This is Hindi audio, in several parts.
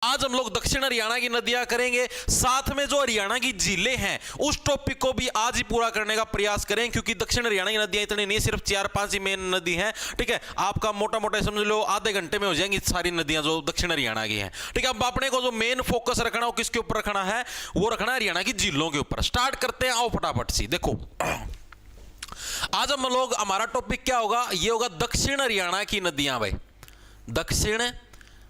आज हम लोग दक्षिण हरियाणा की नदियां करेंगे, साथ में जो हरियाणा की झीलें हैं उस टॉपिक को भी आज ही पूरा करने का प्रयास करें, क्योंकि दक्षिण हरियाणा की नदियां इतनी नहीं, सिर्फ 4-5 ही मेन नदी हैं। ठीक है, आपका मोटा मोटा समझ लो आधे घंटे में हो जाएंगी सारी नदियां जो दक्षिण हरियाणा की हैं। ठीक है, अब अपने को जो मेन फोकस रखना हो किसके ऊपर रखना है, वो रखना है हरियाणा की झीलों के ऊपर। स्टार्ट करते हैं, आओ फटाफट सी। देखो आज हम लोग, हमारा टॉपिक क्या होगा, ये होगा दक्षिण हरियाणा की नदियां। भाई दक्षिण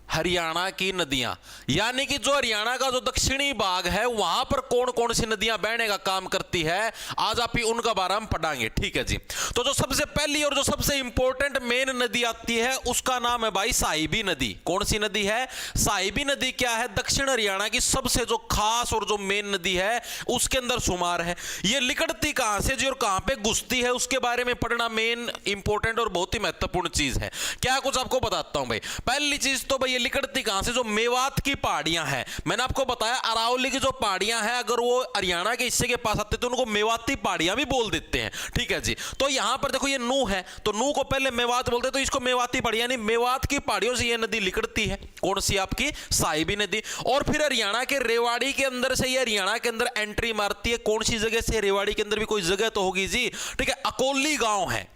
हरियाणा की नदियां, यानी कि जो हरियाणा का जो दक्षिणी भाग है वहां पर कौन कौन सी नदियां बहने का काम करती है, आज आप ही उनका बारे में पढ़ाएंगे। ठीक है जी, तो जो सबसे पहली और जो सबसे इंपॉर्टेंट मेन नदी आती है उसका नाम है भाई साहिबी नदी। कौन सी नदी है, साहिबी नदी। क्या है, दक्षिण हरियाणा की सबसे जो खास और जो मेन नदी है उसके अंदर शुमार है। ये लिकड़ती कहां से जी और कहां पे घुसती है उसके बारे में पढ़ना मेन इंपॉर्टेंट और बहुत ही महत्वपूर्ण चीज है। क्या कुछ आपको बताता हूं भाई। पहली चीज तो भाई लिकड़ती कहां से, जो मेवात की पहाड़ियां हैं। मैंने आपको बताया अरावली की जो पहाड़ियां हैं अगर वो हरियाणा के हिस्से के पास आते तो उनको मेवाती पहाड़ियां भी बोल देते हैं। ठीक है जी, तो यहां पर देखो ये नू है तो नू को पहले मेवात बोलते, तो इसको मेवाती पहाड़ियां, नहीं मेवात की पहाड़ियों से ये नदी लिकड़ती है। कौन सी, आपकी साहिबी नदी। और फिर हरियाणा के रेवाड़ी के अंदर से ये हरियाणा के अंदर एंट्री मारती है। कौन सी जगह से, रेवाड़ी के अंदर भी कोई जगह तो होगी जी। ठीक है, अकोली गांव है,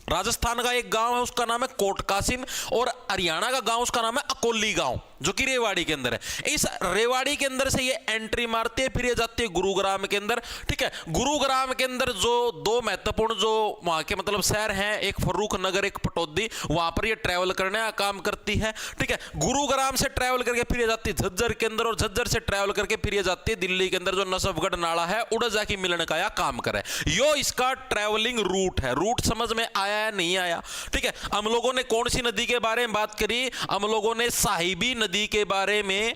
राजस्थान का एक गांव है उसका नाम है कोट कासिम, और हरियाणा का गांव उसका नाम है अकोली गांव, जो कि रेवाड़ी के अंदर है। इस रेवाड़ी के अंदर से ये एंट्री मारती है, फिर ये जाती है गुरुग्राम के अंदर। ठीक है, गुरुग्राम के अंदर जो दो महत्वपूर्ण जो वहां के मतलब शहर हैं, एक फर्रुख नगर एक पटौदी, वहां पर ये ट्रैवल करने का काम करती है। ठीक है, गुरुग्राम से ट्रैवल करके फिर ये जाती है झज्जर के अंदर, और झज्जर से ट्रैवल करके फिर ये जाती है दिल्ली के अंदर, जो नसफगढ़ नाला है उड़जा की मिलन का यह काम करे। यो इसका ट्रैवलिंग रूट है। रूट समझ में आया या नहीं आया। ठीक है, हम लोगों ने कौन सी नदी के बारे में बात करी, हम लोगों ने साहिबी नदी के बारे में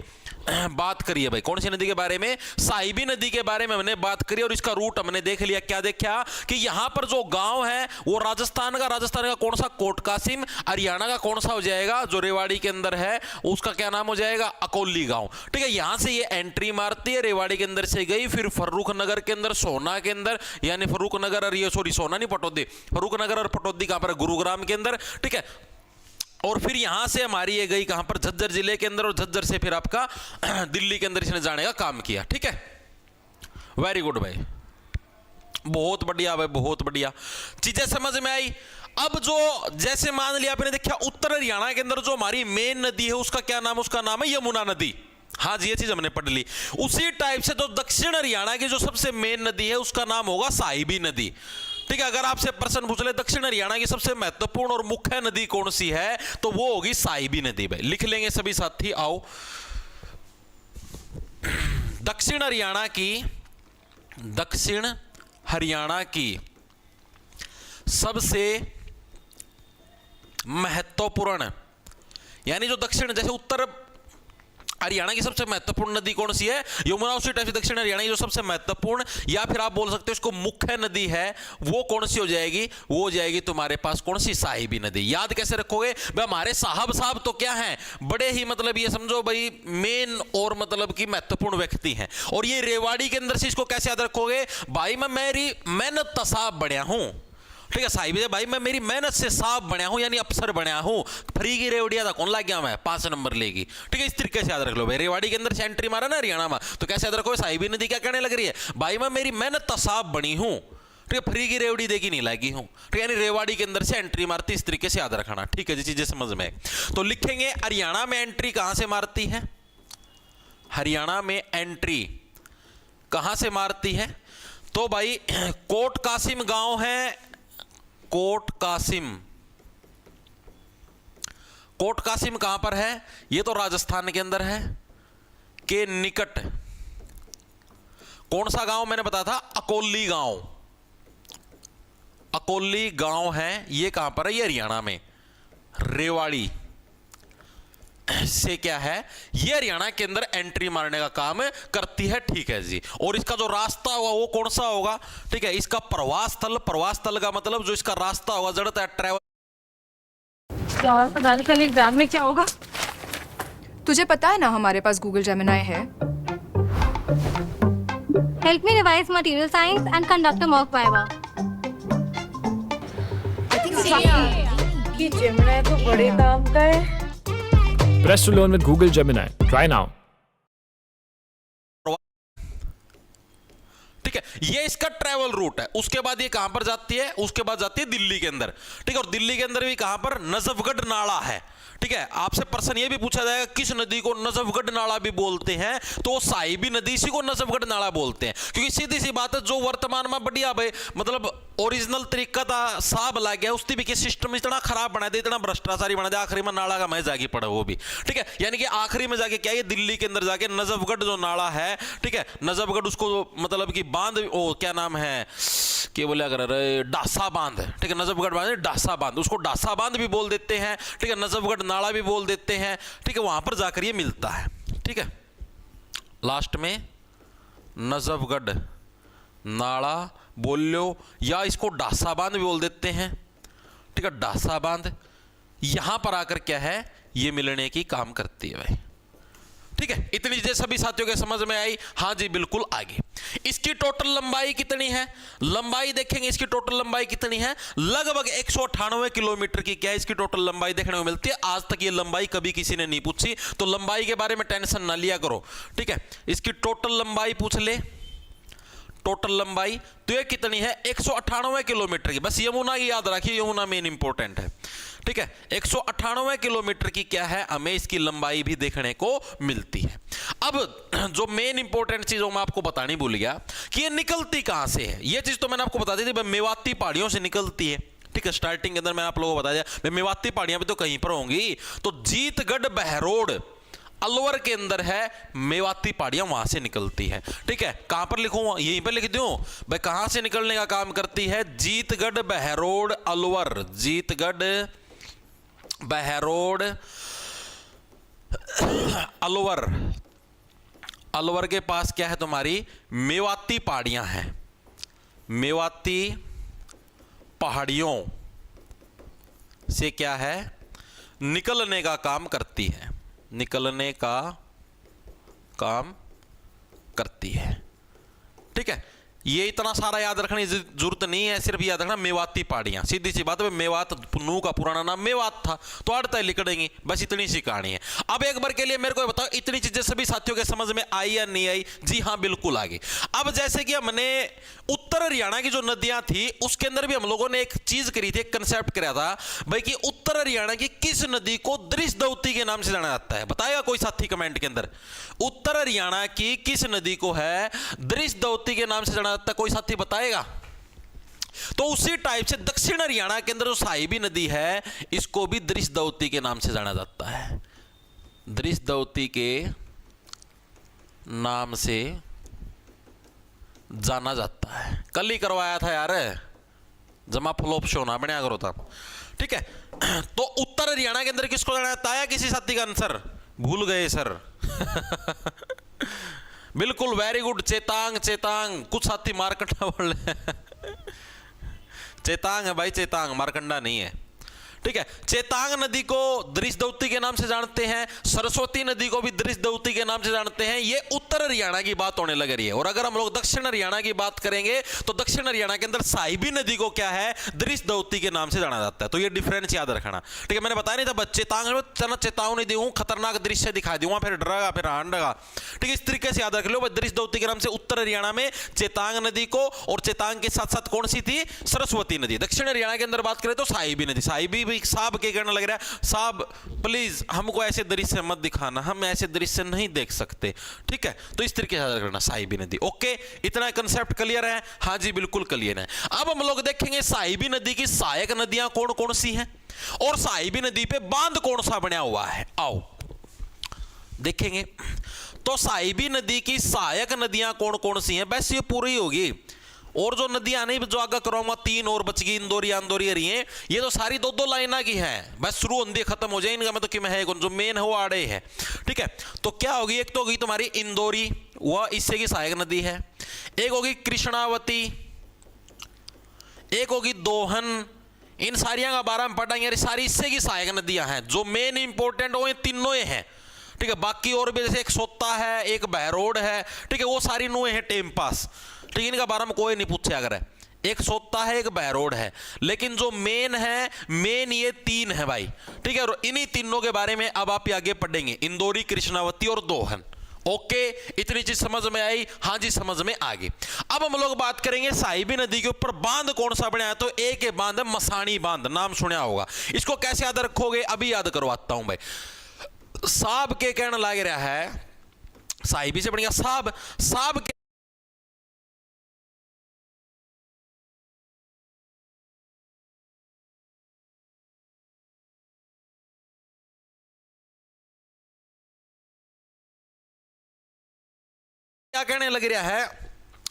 बात करी है। भाई कौन सी नदी के बारे में, साहिबी नदी के बारे में हमने बात करी, और इसका रूट हमने देख लिया। क्या देखा कि यहां पर जो गांव है वो राजस्थान का कौन सा, कोट कासिम। हरियाणा का कौन सा हो जाएगा, जो रेवाड़ी के अंदर है उसका क्या नाम हो जाएगा, अकोली गांव। ठीक है, यहां से ये एंट्री मारती है, रेवाड़ी के अंदर से गई, फिर फर्रुख नगर के अंदर, सोना के अंदर, यानी फर्रुख नगर और ये सॉरी सोना नहीं पटौदी, फर्रुख नगर और पटौदी कहां पर, गुरुग्राम के अंदर। ठीक है, और फिर यहां से हमारी ये गई कहां पर, झज्जर जिले के अंदर, और झज्जर से फिर आपका दिल्ली के अंदर इसने जाने का काम किया। ठीक है, वेरी गुड भाई, बहुत बढ़िया भाई, बहुत बढ़िया, चीजें समझ में आई। अब जो जैसे मान लिया आपने देखा उत्तर हरियाणा के अंदर जो हमारी मेन नदी है उसका क्या नाम, उसका नाम है यमुना नदी। हाँ जी, ये चीज हमने पढ़ ली। उसी टाइप से जो दक्षिण हरियाणा की जो सबसे मेन नदी है उसका नाम होगा साहिबी नदी। ठीक है, अगर आपसे प्रश्न पूछ ले दक्षिण हरियाणा की सबसे महत्वपूर्ण और मुख्य नदी कौन सी है, तो वो होगी साहिबी नदी। भाई लिख लेंगे सभी साथी, आओ। दक्षिण हरियाणा की सबसे महत्वपूर्ण, यानी जो दक्षिण, जैसे उत्तर हरियाणा की सबसे महत्वपूर्ण नदी कौन सी है, यमुना, उसी टाइप से दक्षिण हरियाणा की जो सबसे महत्वपूर्ण, या फिर आप बोल सकते हो इसको मुख्य नदी है, वो कौन सी हो जाएगी, वो हो जाएगी तुम्हारे पास कौन सी, साहिबी नदी। याद कैसे रखोगे भाई, हमारे साहब तो क्या हैं, बड़े ही मतलब ये समझो भाई मेन और मतलब कि महत्वपूर्ण व्यक्ति हैं। और ये रेवाड़ी के अंदर से इसको कैसे याद रखोगे भाई, मैं मेरी मेहनत का साहब बनया हूं। ठीक है, साहिबी भाई मैं मेरी मेहनत से साहब बनया हूं, यानी अफसर बनया हूं। फ्री की रेवड़िया था कौन ला गया, मैं 5 नंबर लेगी। ठीक है, इस तरीके से याद रख लो भाई। रेवाड़ी के अंदर से एंट्री मारा ना हरियाणा में, तो कैसे याद रखो, साहिबी नदी क्या कहने लग रही है भाई, मैं मेरी मेहनत का साहब बनी हूं। ठीक है, फ्री की रेवड़ी देगी नहीं लागी हूं। ठीक है, यानी रेवाड़ी के अंदर से एंट्री मारती, इस तरीके से याद रखना। ठीक है जी, चीजें समझ में। तो लिखेंगे हरियाणा में एंट्री कहां से मारती है, हरियाणा में एंट्री कहां से मारती है, तो भाई कोट कासिम गांव है, कोट कासिम कहां पर है, ये तो राजस्थान के अंदर है, के निकट। कौन सा गांव मैंने बताया था, अकोली गांव, अकोली गांव है, ये कहां पर है, ये हरियाणा में। रेवाड़ी से क्या है, ये हरियाणा के अंदर एंट्री मारने का काम करती है। ठीक है जी, और इसका जो रास्ता होगा वो कौन सा होगा, ठीक है, इसका प्रवास स्थल का मतलब जो इसका रास्ता होगा, जड़ता है ट्रैवल। कल एग्जाम में क्या होगा, तुझे पता है ना हमारे पास गूगल जेमिनाई है। Help me revise material science and conduct a mock viva. कि जेमिनाई तो बड़े काम का है। Press to learn with Google Gemini. Try now. ठीक है, ये इसका ट्रैवल रूट है। उसके बाद ये कहां पर जाती है? उसके बाद जाती है दिल्ली के अंदर। ठीक है, और दिल्ली के अंदर भी कहां पर? नजफगढ़ नाला है। ठीक है, आपसे प्रश्न ये भी पूछा जाएगा किस नदी को नजफगढ़ नाला भी बोलते हैं, तो साहिबी नदी इसी को नजफगढ़ नाला बोलते हैं। क्योंकि सीधी सी बात है, जो वर्तमान में बढ़िया भाई मतलब ओरिजिनल तरीका था साहब ला गया, उसकी भी सिस्टम इतना खराब बना दे, इतना भ्रष्टाचारी बना दे, आखिरी में नाला का मैं जाके पड़ा वो भी। ठीक है, यानी कि आखिरी में जाके क्या, ये दिल्ली के अंदर जाके नजफगढ़ जो नाला है, ठीक है, नजफगढ़ उसको मतलब कि बांध, ओ क्या नाम है, क्या बोले अगर डासा बांध, ठीक है, नजफगढ़ बांध डासा बांध, उसको डासा बांध भी बोल देते हैं। ठीक है, नजफगढ़ नाला भी बोल देते हैं। ठीक है, वहां पर जाकर ये मिलता है। ठीक है, लास्ट में नजफगढ़ नाला बोल लो, या इसको डासा बांध भी बोल देते हैं। ठीक है, डासा बांध यहां पर आकर क्या है, ये मिलने की काम करती है भाई। ठीक है, इतनी चीजें सभी साथियों के समझ में आई? हाँ जी बिल्कुल। आगे इसकी टोटल लंबाई कितनी है? लंबाई देखेंगे, इसकी टोटल लंबाई कितनी है? लगभग 198 किलोमीटर की क्या है इसकी टोटल लंबाई देखने को मिलती है। आज तक ये लंबाई कभी किसी ने नहीं पूछी, तो लंबाई के बारे में टेंशन ना लिया करो। ठीक है, इसकी टोटल लंबाई पूछ ले, टोटल लंबाई तो ये कितनी है? 198 किलोमीटर की। बस यमुना की याद रखिए, यमुना मेन इंपॉर्टेंट है। ठीक है, 198 किलोमीटर की क्या है, हमें इसकी लंबाई भी देखने को मिलती है। अब जो मेन इंपॉर्टेंट चीज मैं आपको बतानी भूल गया कि ये निकलती कहां से है। ये चीज तो मैंने आपको बता दी थी, मेवाती पहाड़ियों से निकलती है। ठीक है, स्टार्टिंग के अंदर मैंने आप लोगों को बताया भाई मेवाती पहाड़ियां भी तो कहीं पर होंगी, तो जीतगढ़ बहरोड अलवर के अंदर है, मेवाती पहाड़ियां वहां से निकलती है। ठीक है, कहां पर लिखूं? यहीं पर लिख दूं भाई, कहां से निकलने का काम करती है? जीतगढ़ बहरोड अलवर, जीतगढ़ बहरोड अलवर, अलवर के पास क्या है तुम्हारी? मेवाती पहाड़ियां हैं। मेवाती पहाड़ियों से क्या है, निकलने का काम करती है, निकलने का काम करती है। ठीक है, ये इतना सारा याद रखने की जरूरत नहीं है, सिर्फ याद रखना मेवाती पहाड़ियां, सीधी सी बात है। मेवात नू का पुराना नाम मेवात था, तो अड़ता लिख देंगे, बस इतनी सी कहानी है। अब एक बार के लिए मेरे को बताओ, इतनी चीजें सभी साथियों के समझ में आई या नहीं आई? जी हाँ बिल्कुल आ गई। अब जैसे कि हमने उत्तर हरियाणा की जो नदियां थी उसके अंदर भी हम लोगों ने एक चीज करी थी, एक कंसेप्ट कराया था भाई कि उत्तर हरियाणा की किस नदी को दृशदवती के नाम से जाना जाता है? बताएगा कोई साथी कमेंट के अंदर? उत्तर हरियाणा की किस नदी को है दृशदवती के नाम से जाना जाता है? कोई साथी बताएगा? तो उसी टाइप से दक्षिण हरियाणा के अंदर जो साहिबी नदी है इसको भी दृशदवती के नाम से जाना जाता है, दृशदवती के नाम से जाना जाता है। कल ही करवाया था यार, जमा फ्लोप शो ना बनाया करो था। ठीक है, तो उत्तर हरियाणा के अंदर किसको जाना जाता है? किसी साथी का आंसर भूल गए सर? बिल्कुल, वेरी गुड। चेतांग, चेतांग। कुछ साथी मारकंडा बोल रहे चेतांग है भाई, चेतांग, मारकंडा नहीं है। ठीक है, चेतांग नदी को दृशदवती के नाम से जानते हैं, सरस्वती नदी को भी दृशदवती के नाम से जानते हैं। ये उत्तर हरियाणा की बात होने लग रही है। और अगर हम लोग दक्षिण हरियाणा की बात करेंगे तो दक्षिण हरियाणा के अंदर साहिबी नदी को क्या है, दृशदवती के नाम से जाना जाता है। तो ये डिफरेंस याद रखना। ठीक है, मैंने बताया नहीं था बच्चे, चेतांग चेतावनी दूं, खतरनाक दृश्य दिखा दूंगा, फिर डरेगा, फिर हांडेगा। ठीक है, इस तरीके से याद रख लो। दृशदवती के नाम से उत्तर हरियाणा में चेतांग नदी को, और चेतांग के साथ साथ कौन सी थी? सरस्वती नदी। दक्षिण हरियाणा के अंदर बात करें तो साहिबी नदी। साहिबी साहब के कहने लग रहा है, साहब प्लीज हमको ऐसे दृश्य मत दिखाना, हम ऐसे दृश्य नहीं देख सकते। ठीक है, तो इस तरीके से याद रखना साहिबी नदी। ओके, इतना कंसेप्ट क्लियर है? हाँ जी बिल्कुल क्लियर है। अब हम लोग देखेंगे साहिबी नदी की सहायक नदियां कौन कौन सी हैं और साहिबी नदी पे बांध कौन सा बना हुआ है। आओ देखेंगे। तो साहिबी नदी की सहायक नदियां कौन कौन सी हैं? बस ये पूरी होगी, और जो नदियां नहीं जो आगे करूंगा, 3 और बच गई, इंदौरी अंदौरी हरिये, ये तो सारी 2-2 लाइना की हैं। बस शुरू होंदी खत्म हो जाए इनका, मैं तो कि मैं है जो मेन है वो आड़े है। ठीक है, तो क्या होगी? एक तो होगी तुम्हारी इंदौरी, वह इससे की सहायक नदी है। एक होगी कृष्णावती, एक होगी दोहन। इन सारियां का बारे में पढ़ाएंगे, सारी इससे की सहायक नदियां हैं। जो मेन इंपॉर्टेंट वो तीनों ही हैं। ठीक है, बाकी और भी जैसे एक सोता है, एक बहरोड है, ठीक है, वो सारी नुए हैं टेम पास। ठीक है, इनका बारे में कोई नहीं पूछे अगर है। एक सोता है, एक बहरोड है, लेकिन जो मेन है, मेन ये 3 है भाई, ठीक है। और इन्हीं तीनों के बारे में अब आप आगे पढ़ेंगे, इंदौरी, कृष्णावती और दोहन। ओके, इतनी चीज समझ में आई? हाँ जी, समझ में आ गई। अब हम लोग बात करेंगे साहिबी नदी के ऊपर बांध कौन सा बनाया, तो एक है बांध है मसानी बांध, नाम सुना होगा। इसको कैसे याद रखोगे, अभी याद करवाता हूं भाई। साहब के कहना लग रहा है, साहिबी से बढ़िया साहब, साहब के क्या कहने लग रहा है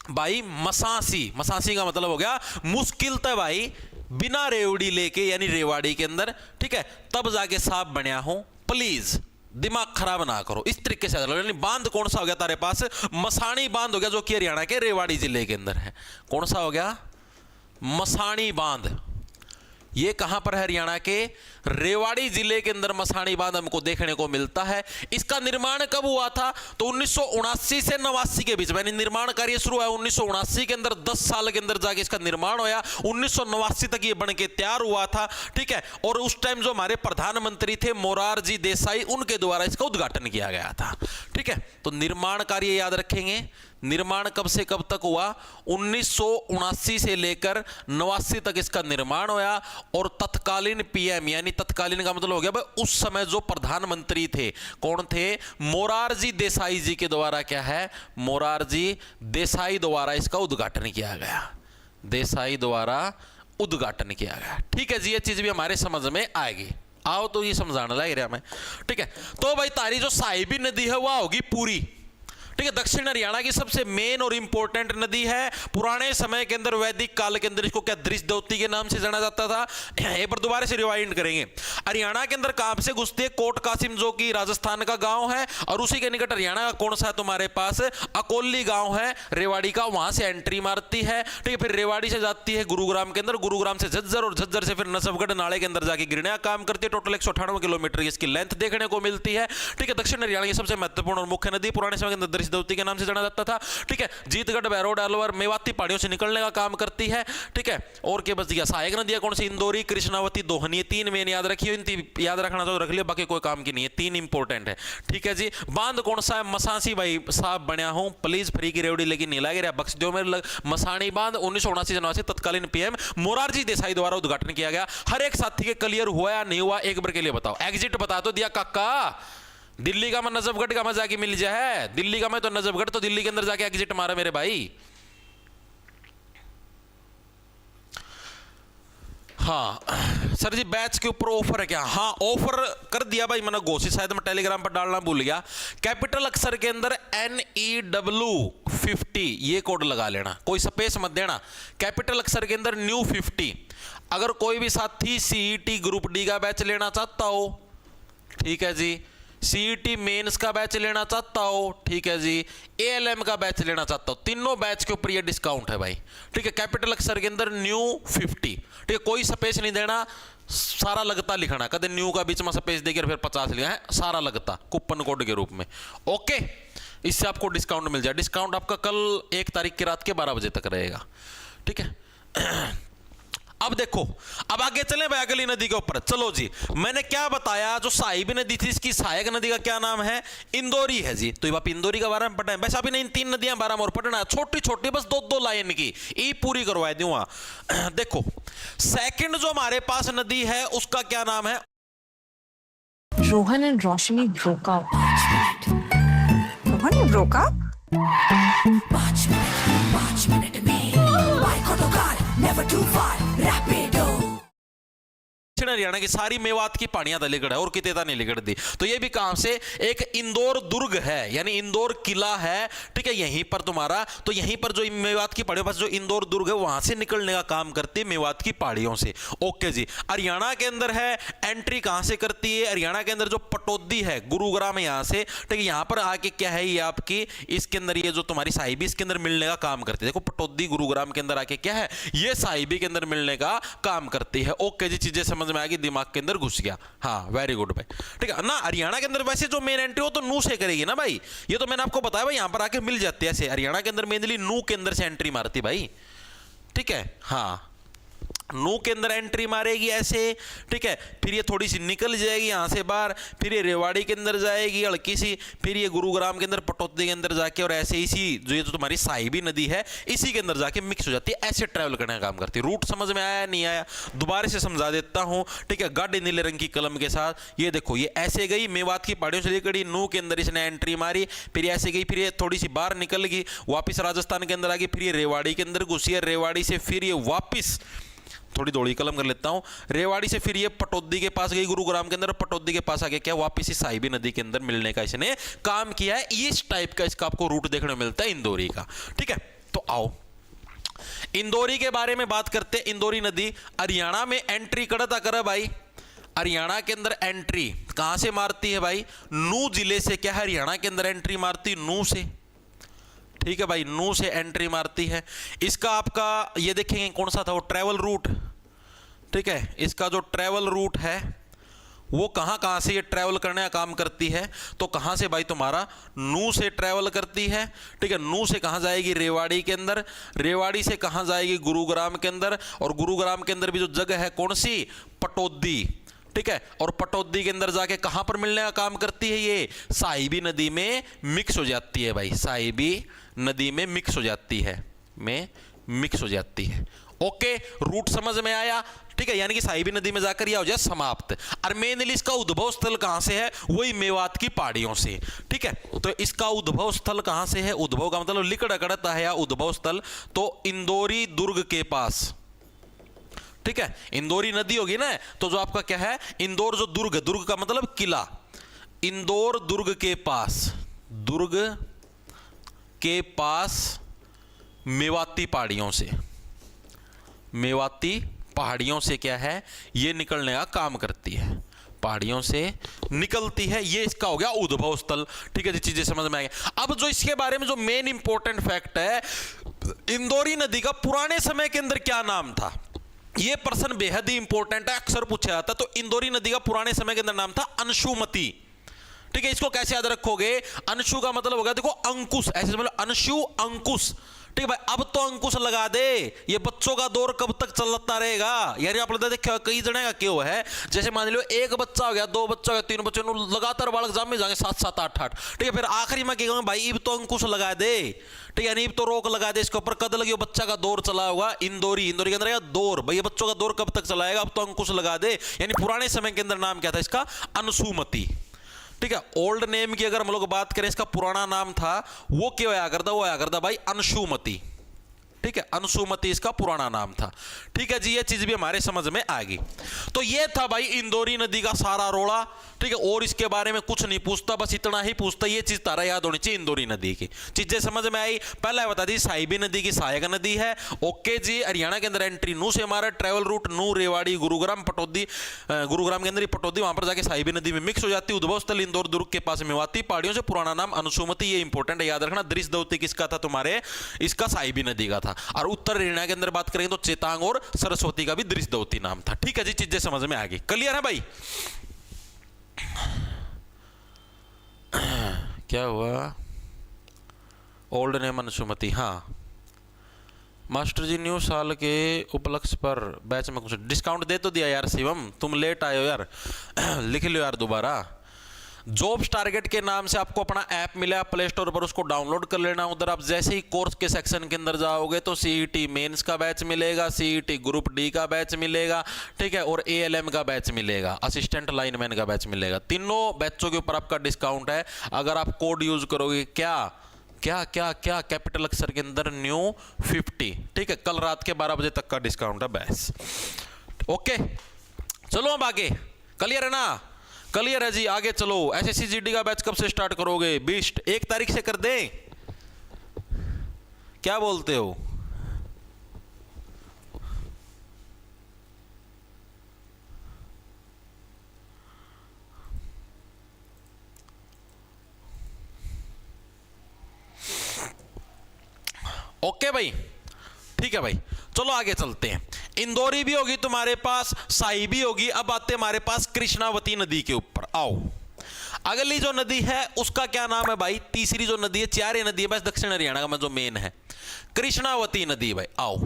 भाई, मसासी। मसासी का मतलब हो गया मुश्किल था भाई, बिना रेवड़ी लेके यानी रेवाड़ी के अंदर, ठीक है, तब जाके साहब बनया हूं, प्लीज दिमाग खराब ना करो। इस तरीके से यानी बांध कौन सा हो गया तारे पास, मसानी बांध हो गया, जो कि हरियाणा के रेवाड़ी जिले के अंदर है। कौन सा हो गया, मसानी बांध। ये कहां पर है, हरियाणा के रेवाड़ी जिले के अंदर मसानी बांध हमको देखने को मिलता है। इसका निर्माण कब हुआ था, तो 1979 से 89 के बीच में निर्माण कार्य शुरू हुआ। 1979 के अंदर 10 साल के अंदर जाके इसका निर्माण होया, 1989 तक ये बन के तैयार हुआ था, ठीक है। और उस टाइम जो हमारे प्रधानमंत्री थे मोरारजी देसाई, उनके द्वारा इसका उद्घाटन किया गया था, ठीक है। तो निर्माण कार्य याद रखेंगे, निर्माण कब से कब तक हुआ, 1979 से लेकर 89 तक इसका निर्माण होया। और तत्कालीन पीएम, यानी तत्कालीन का मतलब हो गया भाई उस समय जो प्रधानमंत्री थे, कौन थे, मोरारजी देसाई जी के द्वारा क्या है, मोरारजी देसाई द्वारा इसका उद्घाटन किया गया, देसाई द्वारा उद्घाटन किया गया, ठीक है जी। ये चीज भी हमारे समझ में आएगी, आओ तो ये समझाने लग रहा मैं, ठीक है। तो भाई तारी जो साहिबी नदी है वह होगी पूरी, ठीक है, दक्षिण हरियाणा की सबसे मेन और इंपॉर्टेंट नदी है। पुराने समय के अंदर, वैदिक काल के अंदर इसको क्या दृष्टद्योति के नाम से जाना जाता था। एक बार दोबारा से रिवाइंड करेंगे। हरियाणा के अंदर कहां से घुसती है, कोट कासिम जो कि राजस्थान का गांव है, और उसी के निकट हरियाणा का कौन सा है तुम्हारे पास, अकोली गांव है रेवाड़ी का, वहां से एंट्री मारती है, ठीक है। फिर रेवाड़ी से जाती है गुरुग्राम के अंदर, गुरुग्राम से झज्जर, और झज्जर से फिर नसबगढ़ नाले के अंदर जाके गिरण्या काम करती है। टोटल 198 किलोमीटर इसकी लेंथ देखने को मिलती है, ठीक है। दक्षिण हरियाणा की सबसे महत्वपूर्ण और मुख्य नदी, पुराने समय के अंदर दृष्टद्योति के नाम से जाना जाता था, ठीक है। जीतगढ़, बहरोड, अलवर, मेवाती पहाड़ियों से निकलने का काम करती है, ठीक है। और क्या बच गया, सहायक नदियां कौन सी, इंदौरी, कृष्णावती, दोहन, ये 3 मेन याद रखिए। याद रखना तो रख लियो, बाकी कोई काम की नहीं है, 3 इंपॉर्टेंट है, ठीक है जी। बांध कौन सा है, मसासी भाई साहब बनया हूं, प्लीज फ्री की रेवड़ी लेकिन नहीं लगे, बख्श दो मेरे। मसानी बांध 1979 से तत्कालीन पीएम मोरारजी देसाई द्वारा उद्घाटन किया गया। हर एक साथी के क्लियर हुआ या नहीं हुआ, एक बार के लिए बताओ। एग्जिट बता तो दिया काका, दिल्ली का मैं नजफगढ़ का मैं जाके मिल जाए, दिल्ली का मैं तो नजफगढ़, तो दिल्ली के अंदर जाके एग्जिट मारा मेरे भाई। हाँ सर जी, बैच के ऊपर ऑफर है क्या, हाँ ऑफर कर दिया भाई मैंने, घोषित शायद मैं टेलीग्राम पर डालना भूल गया। कैपिटल अक्षर के अंदर NEW50 ये कोड लगा लेना, कोई स्पेस मत देना। कैपिटल अक्षर के अंदर न्यू 50। अगर कोई भी साथी CET ग्रुप डी का बैच लेना चाहता हो, ठीक है जी, CET मेंस का बैच लेना चाहता हो, ठीक है जी, ALM का बैच लेना चाहता हो, तीनों बैच के ऊपर ये डिस्काउंट है भाई, ठीक है। कैपिटल अक्षर के अंदर न्यू 50, ठीक है, कोई स्पेस नहीं देना, सारा लगता लिखना, कदे न्यू का बीच में स्पेस देकर फिर 50 लिखा है, सारा लगता कूपन कोड के रूप में, ओके। इससे आपको डिस्काउंट मिल जाए। डिस्काउंट आपका कल 1 तारीख की रात के 12 बजे तक रहेगा, ठीक है। अब देखो, अब आगे चले भाई अगली नदी के ऊपर। चलो जी, मैंने क्या बताया, जो साहिबी नदी थी इसकी सहायक नदी का क्या नाम है, इंदौरी है जी। तो ये आप इंदौरी के बारे में पढ़ना है, बस अभी नहीं, इन 3 नदियां बारे में और पढ़ना है, छोटी छोटी बस 2-2 लाइन की, ये पूरी करवा दूंगा। देखो सेकंड जो हमारे पास नदी है उसका क्या नाम है, Rohan and Roshni broke up. Rohan broke up? 5 minute में bike auto car never too far rapido। दक्षिण हरियाणा की सारी मेवात की पहाड़ियां लिगड़ है और कितेता नहीं लिगड़ दी। तो ये भी कहां से, एक इंदौर दुर्ग है, यानी इंदौर किला है, ठीक है, यहीं पर तुम्हारा, तो यहीं पर जो मेवात की पहाड़ियों पर जो इंदौर दुर्ग है वहां से निकलने का काम करती है, मेवात की पहाड़ियों से, ओके जी। हरियाणा के अंदर है, एंट्री कहां से करती है, हरियाणा के अंदर जो पटौदी है, गुरुग्राम है, यहां से, ठीक है, यहां पर आके क्या है ये आपकी, इसके अंदर ये जो तुम्हारी साहिबी इसके अंदर मिलने का काम करती है। देखो पटौदी गुरुग्राम के अंदर आके क्या है, ये साहिबी के अंदर मिलने का काम करती है, ओके जी। चीजें समझ में आ गई, दिमाग के अंदर घुस गया, हाँ वेरी गुड भाई, ठीक है ना। हरियाणा के अंदर वैसे जो मेन एंट्री हो तो नू से करेगी ना भाई, ये तो मैंने आपको बताया भाई, यहां पर आके मिल जाती है ऐसे। हरियाणा के अंदर मेनली नू के अंदर से एंट्री मारती भाई, ठीक है, हाँ, नू के अंदर एंट्री मारेगी ऐसे, ठीक है, फिर ये थोड़ी सी निकल जाएगी यहाँ से बाहर, फिर ये रेवाड़ी के अंदर जाएगी हल्की सी, फिर ये गुरुग्राम के अंदर पटौदी के अंदर जाके और ऐसे इसी जो ये तो तुम्हारी साहिबी नदी है इसी के अंदर जाके मिक्स हो जाती है, ऐसे ट्रैवल करने का काम करती है। रूट समझ में आया नहीं आया, दोबारा से समझा देता हूँ, ठीक है, गाढ़े नीले रंग की कलम के साथ। ये देखो, ये ऐसे गई, मेवात की पहाड़ियों से लेकर नू के अंदर इसने एंट्री मारी, फिर ऐसे गई, फिर ये थोड़ी सी बाहर निकल गई, वापिस राजस्थान के अंदर आ गई, फिर ये रेवाड़ी के अंदर घुसी है, रेवाड़ी से फिर ये वापिस, थोड़ी दौड़ी कलम कर लेता हूं, रेवाड़ी से फिर ये पटौदी के पास गई गुरुग्राम के अंदर, पटौदी के पास आके क्या वापस इस साहिबी नदी के अंदर मिलने का इसने काम किया है। इस टाइप का इसका आपको रूट देखने को मिलता है इंदौरी का, ठीक है। तो आओ इंदौरी के बारे में बात करते हैं। इंदौरी नदी हरियाणा में एंट्री करता करे भाई, हरियाणा के अंदर एंट्री कहां से मारती है भाई? नू जिले से क्या हरियाणा के अंदर एंट्री मारती, नू से, ठीक है भाई, नू से एंट्री मारती है। इसका आपका ये देखेंगे कौन सा था वो ट्रैवल रूट, ठीक है, इसका जो ट्रैवल रूट है वो कहां से ये ट्रैवल करने का काम करती है, तो कहां से भाई तुम्हारा नू से ट्रैवल करती है, ठीक है। नू से कहां जाएगी? रेवाड़ी के अंदर, रेवाड़ी से कहां जाएगी? गुरुग्राम के अंदर, और गुरुग्राम के अंदर भी जो जगह है कौन सी? पटौदी, ठीक है, और पटौदी के अंदर जाके कहां पर मिलने का काम करती है? ये साहिबी नदी में मिक्स हो जाती है भाई, साहिबी नदी में मिक्स हो जाती है, में मिक्स हो जाती है। ओके, रूट समझ में आया, ठीक है, यानी कि साहिबी नदी में जाकर यह हो जाए समाप्त। और मेनली इसका उद्भव स्थल कहां से है? वही मेवात की पहाड़ियों से, ठीक है। तो इसका उद्भव स्थल कहां से है? उद्भव का मतलब लिकड़ अकड़ता है या उद्भव स्थल, तो इंदौरी दुर्ग के पास, ठीक है। इंदौरी नदी होगी ना, तो जो आपका क्या है, इंदौर जो दुर्ग, दुर्ग का मतलब किला, इंदौर दुर्ग के पास, दुर्ग के पास मेवाती पहाड़ियों से, मेवाती पहाड़ियों से क्या है, ये निकलने का काम करती है, पहाड़ियों से निकलती है। ये इसका हो गया उद्भव स्थल, ठीक है जी, चीजें समझ में आ गई। अब जो इसके बारे में जो मेन इंपॉर्टेंट फैक्ट है, इंदौरी नदी का पुराने समय के अंदर क्या नाम था, ये प्रश्न बेहद ही इंपॉर्टेंट है, अक्सर पूछा जाता है। तो इंदौरी नदी का पुराने समय के अंदर नाम था अंशुमती, ठीक है। इसको कैसे याद रखोगे? अंशु का मतलब होगा, देखो अंकुश, ऐसे मतलब अंशु अंकुश, ठीक है भाई। अब तो अंकुश लगा दे, ये बच्चों का दौर कब तक चलता रहेगा? यानी आप लोग देखो कई जने का क्यों है, जैसे मान लो एक बच्चा हो गया, दो बच्चा हो गया, तीन बच्चे, लगातार बालक जाम में जाएंगे 7-7, 8-8, ठीक है। फिर आखिरी में क्या भाई, अब तो अंकुश लगा दे, ठीक है, यानी अब तो रोक लगा दे इसके ऊपर, कद लगी बच्चा का दौर चला होगा। इंदौरी, इंदौरी के अंदर दौर, भाई बच्चों का दौर कब तक चलाएगा, अब तो अंकुश लगा दे। यानी पुराने समय के अंदर नाम क्या था इसका? अंशुमती, ठीक है। ओल्ड नेम की अगर हम लोग बात करें, इसका पुराना नाम था वो क्या आया करता? वो आया करता भाई अंशुमती, ठीक है, अंशुमती इसका पुराना नाम था, ठीक है जी। ये चीज भी हमारे समझ में आ गई। तो ये था भाई इंदौरी नदी का सारा रोड़ा, ठीक है, और इसके बारे में कुछ नहीं पूछता, बस इतना ही पूछता, ये चीज तारा याद होनी चाहिए इंदौरी नदी की। चीजें समझ में आई? पहला बता दी साहिबी नदी की सहायक नदी है, ओके जी। हरियाणा के अंदर एंट्री नू से हमारा, ट्रेवल रूट नू, रेवाड़ी, गुरुग्राम, पटौदी, गुरुग्राम के अंदर ही पटौदी, वहां पर जाके साहिबी नदी में मिक्स हो जाती है। उद्भव स्थल इंदौर दुर्ग के पास मेवाती पहाड़ियों से, पुराना नाम अंशुमती, ये इंपॉर्टेंट है याद रखना। दृश्यदौती किसका था तुम्हारे? इसका साहिबी नदी का था। और उत्तर हरियाणा के अंदर बात करेंगे तो चेतांग और सरस्वती का भी दृश्यदौती नाम था, ठीक है जी। चीजें समझ में आ गई, क्लियर है भाई? क्या हुआ? ओल्ड नेम अंशुमती, हाँ मास्टर जी, न्यू साल के उपलक्ष्य पर बैच में कुछ डिस्काउंट दे तो दिया यार शिवम, तुम लेट आए हो यार, लिख लो यार दोबारा। जॉब्स टारगेट के नाम से आपको अपना ऐप मिला प्ले स्टोर पर, उसको डाउनलोड कर लेना। उधर आप जैसे ही कोर्स के सेक्शन के अंदर जाओगे तो सीईटी मेंस का बैच मिलेगा, सीईटी ग्रुप डी का बैच मिलेगा, ठीक है, और एएलएम का बैच मिलेगा, असिस्टेंट लाइनमैन का बैच मिलेगा। तीनों बैचों के ऊपर आपका डिस्काउंट है अगर आप कोड यूज करोगे। क्या क्या क्या क्या? कैपिटल अक्षर के अंदर न्यू 50, ठीक है। कल रात के 12 बजे तक का डिस्काउंट है बस, ओके। चलो अब आगे, क्लियर है ना? क्लियर है जी, आगे चलो। एसएससी जीडी का बैच कब से स्टार्ट करोगे? 1 तारीख से कर दें, क्या बोलते हो? ओके भाई, ठीक है भाई, चलो आगे चलते हैं। इंदौरी भी होगी तुम्हारे पास, साहिबी होगी। अब आते हमारे पास कृष्णावती नदी के ऊपर। आओ, अगली जो नदी है उसका क्या नाम है भाई? तीसरी जो नदी है, 4 नदी है बस दक्षिण हरियाणा का में जो मेन है, कृष्णावती नदी भाई। आओ,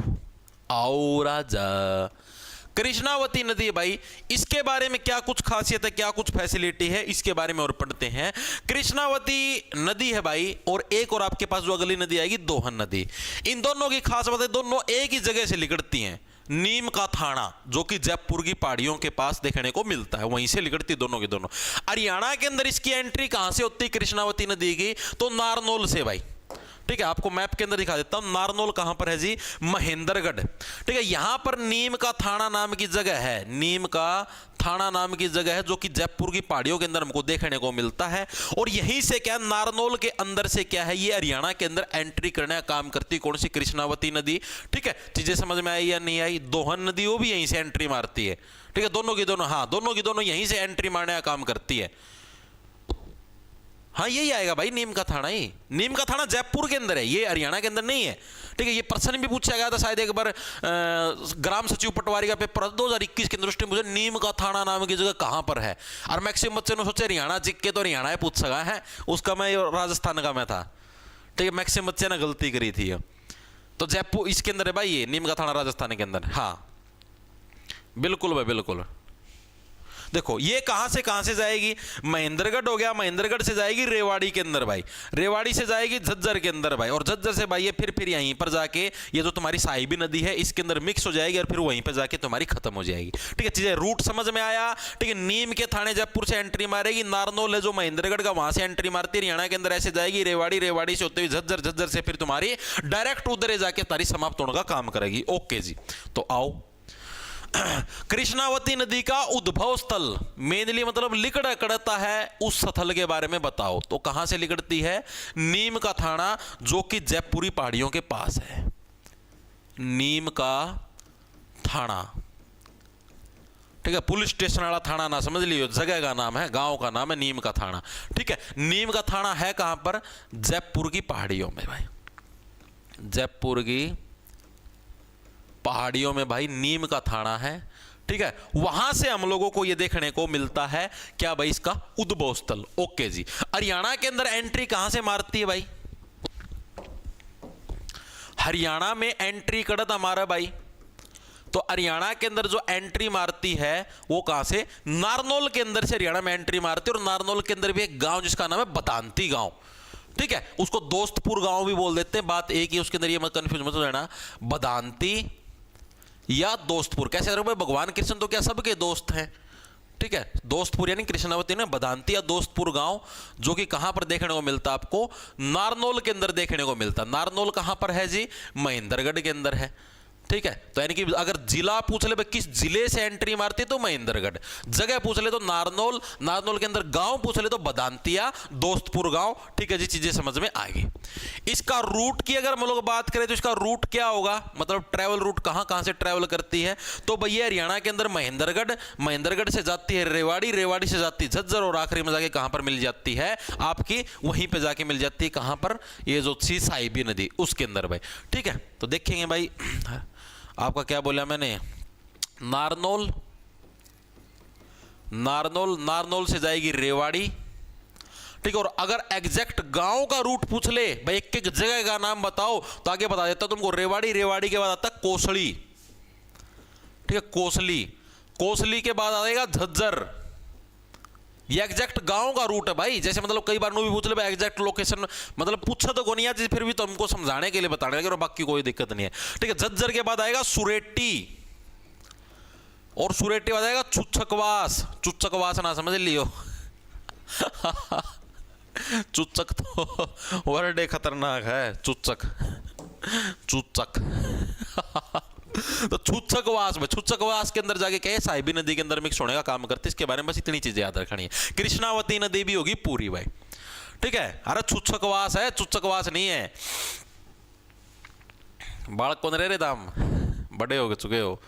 आओ राजा। कृष्णावती नदी है भाई, इसके बारे में क्या कुछ खासियत है, क्या कुछ फैसिलिटी है, इसके बारे में और पढ़ते हैं। कृष्णावती नदी है भाई, और एक और आपके पास जो अगली नदी आएगी दोहन नदी। इन दोनों की खास बात है, दोनों एक ही जगह से निकलती हैं। नीम का थाना जो कि जयपुर की पहाड़ियों के पास देखने को मिलता है, वहीं से निकलती दोनों की दोनों। हरियाणा के अंदर इसकी एंट्री कहां से होती है कृष्णावती नदी की, तो नारनौल से भाई। ठीक है, आपको मैप के अंदर दिखा देता हूं। नारनौल कहां पर है जी, महेंद्रगढ़। ठीक है, यहां पर नीम का थाना नाम की जगह है, नीम का थाना नाम की जगह है, जो कि जयपुर की पहाड़ियों के अंदर हमको देखने को मिलता है। और यहीं से क्या, नारनौल के अंदर से क्या है, ये हरियाणा के अंदर एंट्री करने का काम करती कौन सी, कृष्णावती नदी। ठीक है, चीजें समझ में आई या नहीं आई। दोहन नदी वो भी यहीं से एंट्री मारती है। ठीक है, दोनों की दोनों, हाँ दोनों की दोनों यहीं से एंट्री मारने का काम करती है। हाँ यही आएगा भाई, नीम का थाना। ही नीम का थाना जयपुर के अंदर है, ये हरियाणा के अंदर नहीं है। ठीक है, ये प्रश्न भी पूछा गया था शायद एक बार, ग्राम सचिव पटवारी का पेपर 2021 के अंदर मुझे नीम का थाना नाम की जगह कहां पर है, और मैक्सिमम बच्चे ने सोचे हरियाणा जिक के तो हरियाणा है पूछ सका है, उसका मैं राजस्थान का मैं था। ठीक है, मैक्सिमम बच्चे ने गलती करी थी। तो जयपुर इसके अंदर है भाई, ये नीम का थाना राजस्थान के अंदर। हाँ बिल्कुल भाई बिल्कुल। देखो ये कहां से जाएगी, महेंद्रगढ़ हो गया, महेंद्रगढ़ से जाएगी रेवाड़ी के अंदर भाई, रेवाड़ी से जाएगी झज्जर के अंदर भाई, और झज्जर से भाई ये फिर यहीं पर जाके ये जो तुम्हारी साहिबी नदी है इसके अंदर मिक्स हो जाएगी, और फिर वहीं पर जाके तुम्हारी खत्म हो जाएगी। ठीक है, चीजें रूट समझ में आया। ठीक है, नीम के थाने जयपुर से एंट्री मारेगी, नारनौल है जो महेंद्रगढ़ का, वहां से एंट्री मारती है, हरियाणा के अंदर ऐसे जाएगी रेवाड़ी, रेवाड़ी से होते हुए झज्जर, झज्जर से फिर तुम्हारी डायरेक्ट उधर जाके तुम्हारी समाप्त होने का काम करेगी। ओके जी, तो आओ कृष्णावती नदी का उद्भव स्थल मेनली मतलब लिकड़ता है उस स्थल के बारे में बताओ। तो कहां से लिकड़ती है, नीम का थाना जो कि जयपुरी पहाड़ियों के पास है, नीम का थाना। ठीक है, पुलिस स्टेशन वाला थाना ना समझ लियो, जगह का नाम है, गांव का नाम है नीम का थाना। ठीक है, नीम का थाना है कहां पर, जयपुर की पहाड़ियों में भाई, जयपुर की पहाड़ियों में भाई नीम का थाना है। ठीक है, वहां से हम लोगों को यह देखने को मिलता है क्या भाई, इसका उद्भव स्थल। ओके जी, हरियाणा के अंदर एंट्री कहां से मारती है भाई, हरियाणा में एंट्री करत हमारा भाई, तो हरियाणा के अंदर जो एंट्री मारती है वो कहां से, नारनौल के अंदर से हरियाणा में एंट्री मारती है। और नारनौल के अंदर भी एक गांव जिसका नाम है बदांती गांव। ठीक है, उसको दोस्तपुर गांव भी बोल देते हैं, बात एक ही, उसके अंदर ये मत कंफ्यूज मत हो जाना, बदांती या दोस्तपुर। कैसे करोगे भाई, भगवान कृष्ण तो क्या सबके दोस्त हैं। ठीक है, दोस्तपुर यानी कृष्णावती ने बदांती या दोस्तपुर गांव, जो कि कहां पर देखने को मिलता आपको, नारनौल के अंदर देखने को मिलता। नारनौल कहां पर है जी, महेंद्रगढ़ के अंदर है। ठीक है, तो यानी कि अगर जिला पूछ ले भाई किस जिले से एंट्री मारती तो महेंद्रगढ़, जगह पूछ ले तो नारनौल, नारनौल के अंदर गांव पूछ ले तो बदांतिया, दोस्तपुर गांव। ठीक है जी, चीजें समझ में आ गई। इसका रूट की अगर हम लोग बात करें तो इसका रूट क्या होगा, मतलब ट्रैवल रूट कहां कहां से ट्रैवल करती है, तो भैया हरियाणा के अंदर महेंद्रगढ़, महेंद्रगढ़ से जाती है रेवाड़ी, रेवाड़ी से जाती है झज्जर, और आखिरी में जाके कहां पर मिल जाती है आपकी, वहीं पे जाके मिल जाती है कहां पर, ये जो थी साहिबी नदी उसके अंदर भाई। ठीक है, तो देखेंगे भाई आपका क्या बोला मैंने, नारनौल, नारनौल, नारनौल से जाएगी रेवाड़ी। ठीक है, और अगर एग्जैक्ट गांव का रूट पूछ ले भाई, एक एक जगह का नाम बताओ, तो आगे बता देता तुमको, रेवाड़ी, रेवाड़ी के बाद आता कोसली। ठीक है, कोसली, कोसली के बाद आएगा झज्जर। ये एग्जैक्ट गांव का रूट है भाई, जैसे मतलब कई बार भी पूछ ले भाई एग्जैक्ट लोकेशन, मतलब पूछा तो कोई नहीं है, फिर भी तुमको समझाने के लिए बताने लगे, और बाकी कोई दिक्कत नहीं है। ठीक है, झज्जर के बाद आएगा सुरेटी, और सुरेटी बाद आएगा चुच्चकवास। चुच्चकवास ना समझ लियो चुच्चक तो वर्ड खतरनाक है, चुच्चक, चुच्चक तो छुच्चकवास में, छुच्चकवास के अंदर जाके क्या है, साहिबी नदी के अंदर मिक्स होने का काम करते, इसके बारे में बस इतनी चीजें याद रखनी है। कृष्णावती नदी भी होगी पूरी भाई। ठीक है, अरे छुच्चकवास है, चुच्चकवास नहीं है। बालक कौन रहे दाम, बड़े हो चुके हो।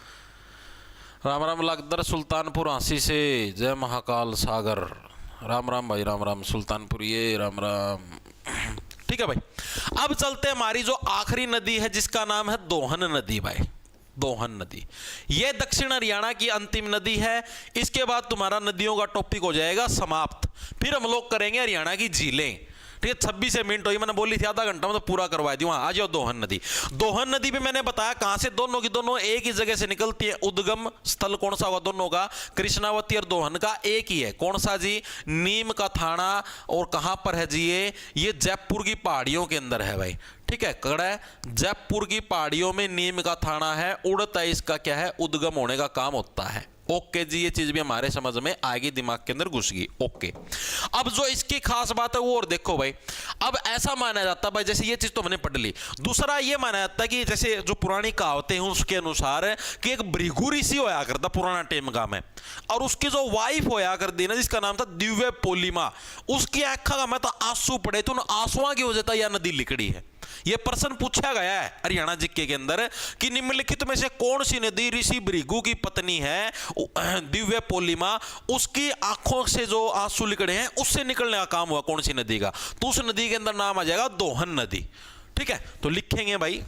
राम राम लगदर सुल्तानपुर हांसी से, जय महाकाल सागर, राम राम भाई, राम राम सुल्तानपुर, ये राम राम। ठीक है भाई, अब चलते हैं हमारी जो आखिरी नदी है जिसका नाम है दोहन नदी भाई। दोहन नदी यह दक्षिण हरियाणा की अंतिम नदी है। इसके बाद तुम्हारा नदियों का टॉपिक हो जाएगा समाप्त, फिर हम लोग करेंगे हरियाणा की झीलें। ठीक है 26 मिनट हुई, मैंने बोली थी आधा घंटा में तो पूरा करवा दी। वहां आ जाओ दोहन नदी। दोहन नदी भी मैंने बताया कहां से दोनों की दोनों एक ही जगह से निकलती है। उद्गम स्थल कौन सा हुआ दोनों का? कृष्णावती और दोहन का एक ही है। कौन सा जी? नीम का थाना। और कहां पर है जी? ये जयपुर की पहाड़ियों के अंदर है भाई। ठीक है, कड़ा है जयपुर की पहाड़ियों में नीम का थाना है। उड़ता है इसका क्या है? उद्गम होने का काम होता है। ओके जी, ये चीज भी हमारे समझ में आएगी, दिमाग के अंदर घुस गई। ओके, अब जो इसकी खास बात है वो और देखो भाई। अब ऐसा माना जाता है भाई, जैसे ये चीज तो हमने पढ़ ली। दूसरा ये माना जाता है कि जैसे जो पुरानी कहावतें हैं उसके अनुसार कि एक भृगु ऋषि होया करता पुराना टेम का में, और उसकी जो वाइफ होया करती ना जिसका नाम था दिव्य पोलिमा, उसकी आंखा का मैं तो आंसू पड़े तो उन आंसुओं की वजह से यह नदी लिकड़ी है। यह प्रश्न पूछा गया है हरियाणा जीके के अंदर कि निम्नलिखित में से कौन सी नदी ऋषि भृगु की पत्नी है दिव्य पोलिमा, उसकी आंखों से जो आंसू निकले हैं उससे निकलने का काम हुआ कौन सी नदी का? तो उस नदी के अंदर नाम आ जाएगा दोहन नदी। ठीक है, तो लिखेंगे भाई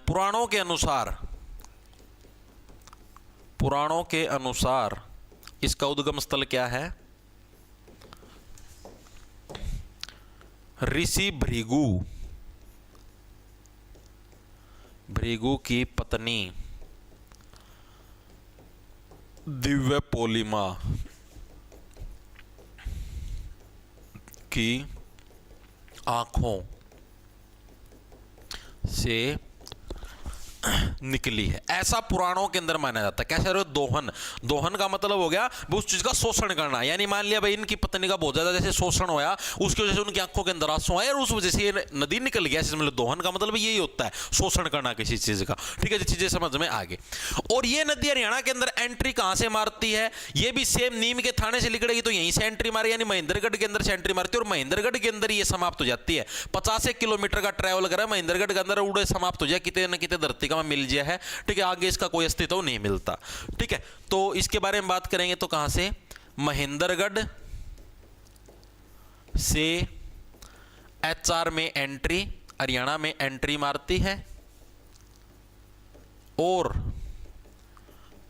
पुराणों के अनुसार इसका उद्गम स्थल क्या है? ऋषि भृगु की पत्नी दिव्य पोलिमा की आंखों से निकली है, ऐसा पुराणों के अंदर माना जाता है। कैसे? दोहन का मतलब हो गया उस चीज का शोषण करना, यानी मान लिया भाई इनकी पत्नी का बहुत ज्यादा जैसे शोषण होया, उसकी वजह से उनकी आंखों के अंदर आंसू आए और उस वजह से ये नदी निकल गया। मतलब दोहन का मतलब यही होता है, शोषण करना किसी चीज का। ठीक है, चीजें समझ में आ गई। और ये नदी हरियाणा के अंदर एंट्री कहां से मारती है? ये भी सेम नीम के थाने से निकलेगी तो यहीं से एंट्री मारे, यानी महेंद्रगढ़ के अंदर से एंट्री मारती है और महेंद्रगढ़ के अंदर ये समाप्त हो जाती है। 50 किलोमीटर का ट्रैवल करा महेंद्रगढ़ के अंदर उड़े समाप्त हो जाए, कितने न कितने धरती का मिल जाए है। ठीक है, आगे इसका कोई अस्तित्व नहीं मिलता। ठीक है, तो इसके बारे में बात करेंगे तो कहां से? महेंद्रगढ़ से HR में एंट्री, हरियाणा में एंट्री मारती है और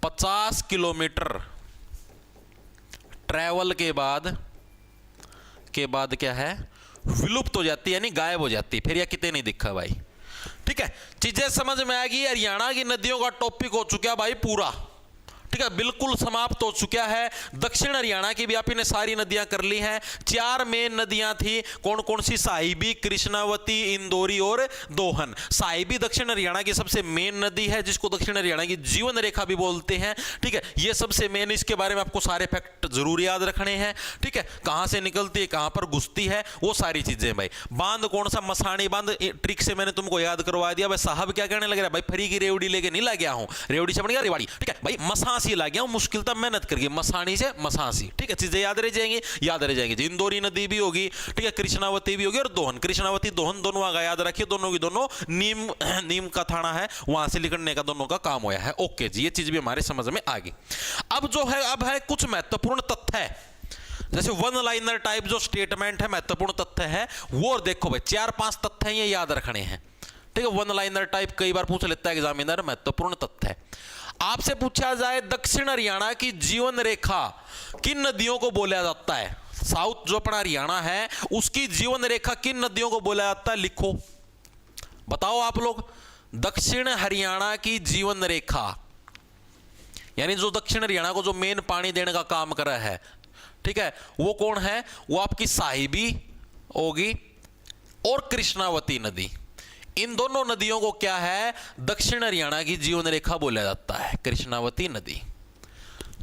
50 किलोमीटर ट्रैवल के बाद क्या है? विलुप्त हो जाती है, यानी गायब हो जाती है। फिर यह कितने नहीं दिखा भाई। ठीक है, चीजें समझ में आएगी। हरियाणा की नदियों का टॉपिक हो चुका है भाई पूरा। ठीक है, बिल्कुल समाप्त हो चुका है। दक्षिण हरियाणा की भी आप ने सारी नदियां कर ली हैं। 4 मेन नदियां थी, कौन कौन सी? साहिबी, कृष्णावती, इंदौरी और दोहन। साहिबी दक्षिण हरियाणा की सबसे मेन नदी है, जिसको दक्षिण हरियाणा की जीवन रेखा भी बोलते हैं। ठीक है, ये सबसे मेन, इसके बारे में आपको सारे फैक्ट जरूर याद रखने हैं। ठीक है, कहां से निकलती है, कहां पर घुसती है, वो सारी चीजें भाई। बांध कौन सा? मसाणी बांध। ट्रिक से मैंने तुमको याद करवा दिया भाई। साहब क्या कहने लग रहा है भाई? फ्री की रेवड़ी लेके नहीं ला गया हूं, रेवड़ी से बन गया रेवाड़ी। ठीक है भाई, मसासी ला गया हूं, मुश्किल था मेहनत करके, मसानी से मसासी। ठीक है, चीजें याद रह जाएंगी। इंदौरी नदी भी होगी, ठीक है, कृष्णावती भी होगी और दोहन। कृष्णावती दोहन दोनों आगे याद रखिए, दोनों की दोनों नीम का थाना है, वहां से निकलने का दोनों का काम होया है। ओके जी, ये चीज भी हमारे समझ में आ गई। अब जो है, अब है कुछ महत्वपूर्ण तथ्य है, जैसे वन लाइनर टाइप जो स्टेटमेंट है, महत्वपूर्ण तथ्य है वो देखो भाई। 4-5 तथ्य ये याद रखने हैं। ठीक है, वन लाइनर टाइप कई बार पूछ लेता है एग्जामिनर। महत्वपूर्ण तथ्य है, आपसे पूछा जाए दक्षिण हरियाणा की जीवन रेखा किन नदियों को बोला जाता है? साउथ जो अपना हरियाणा है उसकी जीवन रेखा किन नदियों को बोला जाता है? लिखो, बताओ आप लोग। दक्षिण हरियाणा की जीवन रेखा, यानी जो दक्षिण हरियाणा को जो मेन पानी देने का काम कर रहा है, ठीक है, वो कौन है? वो आपकी साहिबी होगी और कृष्णावती नदी। इन दोनों नदियों को क्या है? दक्षिण हरियाणा की जीवन रेखा बोला जाता है, कृष्णावती नदी।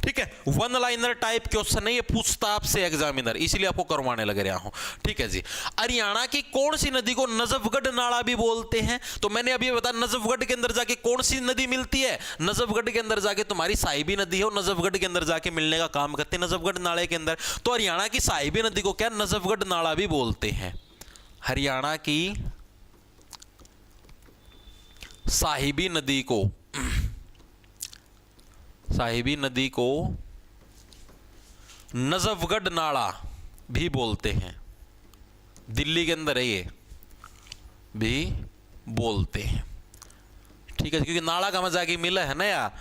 ठीक है, वन लाइनर टाइप क्वेश्चन है, ये पूछता आपसे एग्जामिनर, इसीलिए आपको करवाने लग रहा हूं। ठीक है जी, हरियाणा की कौन सी नदी को नजफगढ़ नाला भी बोलते हैं? तो मैंने अभी बताया नजफगढ़ के अंदर जाके कौन सी नदी मिलती है? नजफगढ़ के अंदर जाके तुम्हारी साहिबी नदी है, और नजफगढ़ के अंदर जाके मिलने का काम करते हैं नजफगढ़ नाले के अंदर। तो हरियाणा की साहिबी नदी को क्या नजफगढ़ नाला भी बोलते हैं। हरियाणा की साहिबी नदी को नजफगढ़ नाला भी बोलते हैं। दिल्ली के अंदर है, ये भी बोलते हैं। ठीक है, क्योंकि नाला का मजा की मिला है ना यार।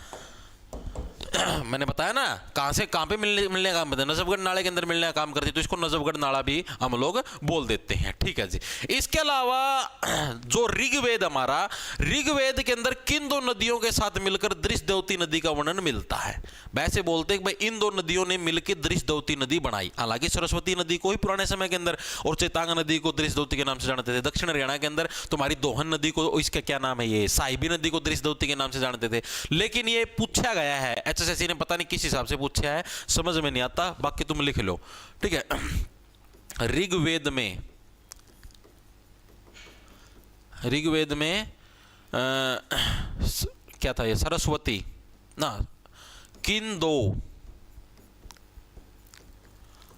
मैंने बताया ना कहाँ पे मिलने का काम करते हैं, नजफगढ़ नाले के अंदर मिलने का काम करते हैं, तो इसको नजफगढ़ नाला भी हम लोग बोल देते हैं। ठीक है जी। इसके अलावा जो ऋग्वेद हमारा, ऋग्वेद के अंदर किन दो नदियों के साथ मिलकर दृष्टद्वती नदी का वर्णन मिलता है? वैसे बोलते हैं कि भाई इन दो नदियों ने मिलकर दृष्टद्वती नदी बनाई। हालांकि सरस्वती नदी को ही पुराने समय के अंदर और चेतांग नदी को दृष्टद्वती के नाम से जानते थे। दक्षिण हरियाणा के अंदर तुम्हारी दोहन नदी को, इसका क्या नाम है, ये साहिबी नदी को दृष्टद्वती के नाम से जानते थे। लेकिन ये पूछा गया है एचएसएससी ने, पता नहीं किस हिसाब से पूछा है, समझ में नहीं आता, बाकी तुम लिख लो। ठीक है। ऋग्वेद में क्या था ये, सरस्वती ना, किन दो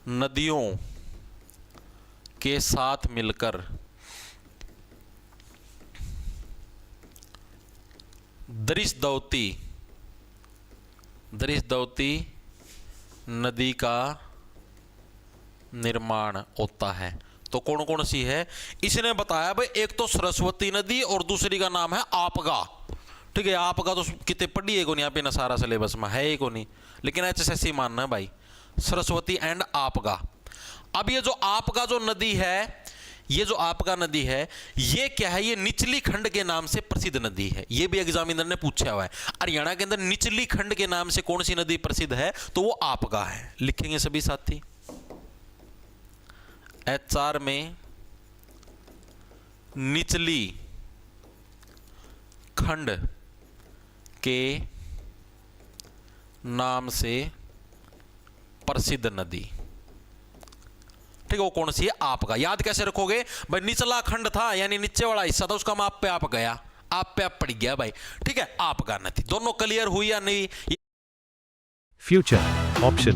नदियों के साथ मिलकर दृष्टद्वती नदी का निर्माण होता है। तो कौन कौन सी है इसने बताया भाई, एक तो सरस्वती नदी और दूसरी का नाम है आपगा। ठीक है, आपगा तो कितने पढ़ी है को नहीं, यहाँ पे ना सारा सिलेबस में है ही को नहीं, लेकिन एचएसएससी मानना है भाई, सरस्वती एंड आपगा। अब ये जो आपगा जो नदी है, ये जो आपगा नदी है, ये क्या है, ये निचली खंड के नाम से प्रसिद्ध नदी है। ये भी एग्जामिनर ने पूछा हुआ है, हरियाणा के अंदर निचली खंड के नाम से कौन सी नदी प्रसिद्ध है, तो वो आपगा है। लिखेंगे सभी साथी, HR में निचली खंड के नाम से प्रसिद्ध नदी। ठीक है, वो कौन सी है, आपका। याद कैसे रखोगे भाई, निचला खंड था यानी नीचे वाला हिस्सा था, उसका आप पे आप गया, आप पे आप पड़ गया भाई। ठीक है, आपका नदी। दोनों क्लियर हुई या नहीं? Future option.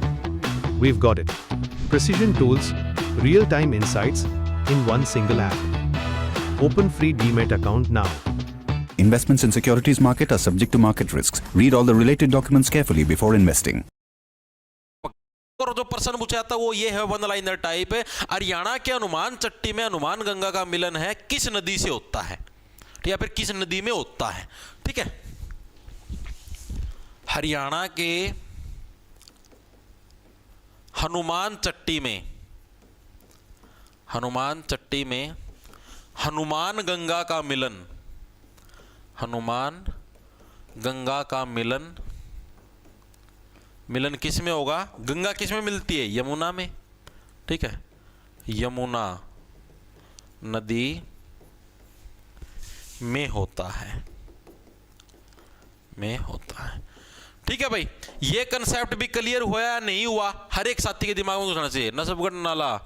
We've got it. Precision tools, real-time insights in one single app. Open free DMAT account now. Investments in securities market are subject to market risks. Read all the related documents carefully before investing. और जो प्रश्न पूछा था वो ये है, वन लाइनर टाइप है। हरियाणा के हनुमान चट्टी में हनुमान गंगा का मिलन है, किस नदी से होता है, या फिर किस नदी में होता है? ठीक है, हरियाणा के हनुमान चट्टी में हनुमान गंगा का मिलन, हनुमान गंगा का मिलन किस में होगा? गंगा किस में मिलती है? यमुना में। ठीक है, यमुना नदी में होता है, ठीक है भाई। ये कंसेप्ट भी क्लियर हुआ या नहीं हुआ? हर एक साथी के दिमाग में घुसना चाहिए। नसबगढ़ नाला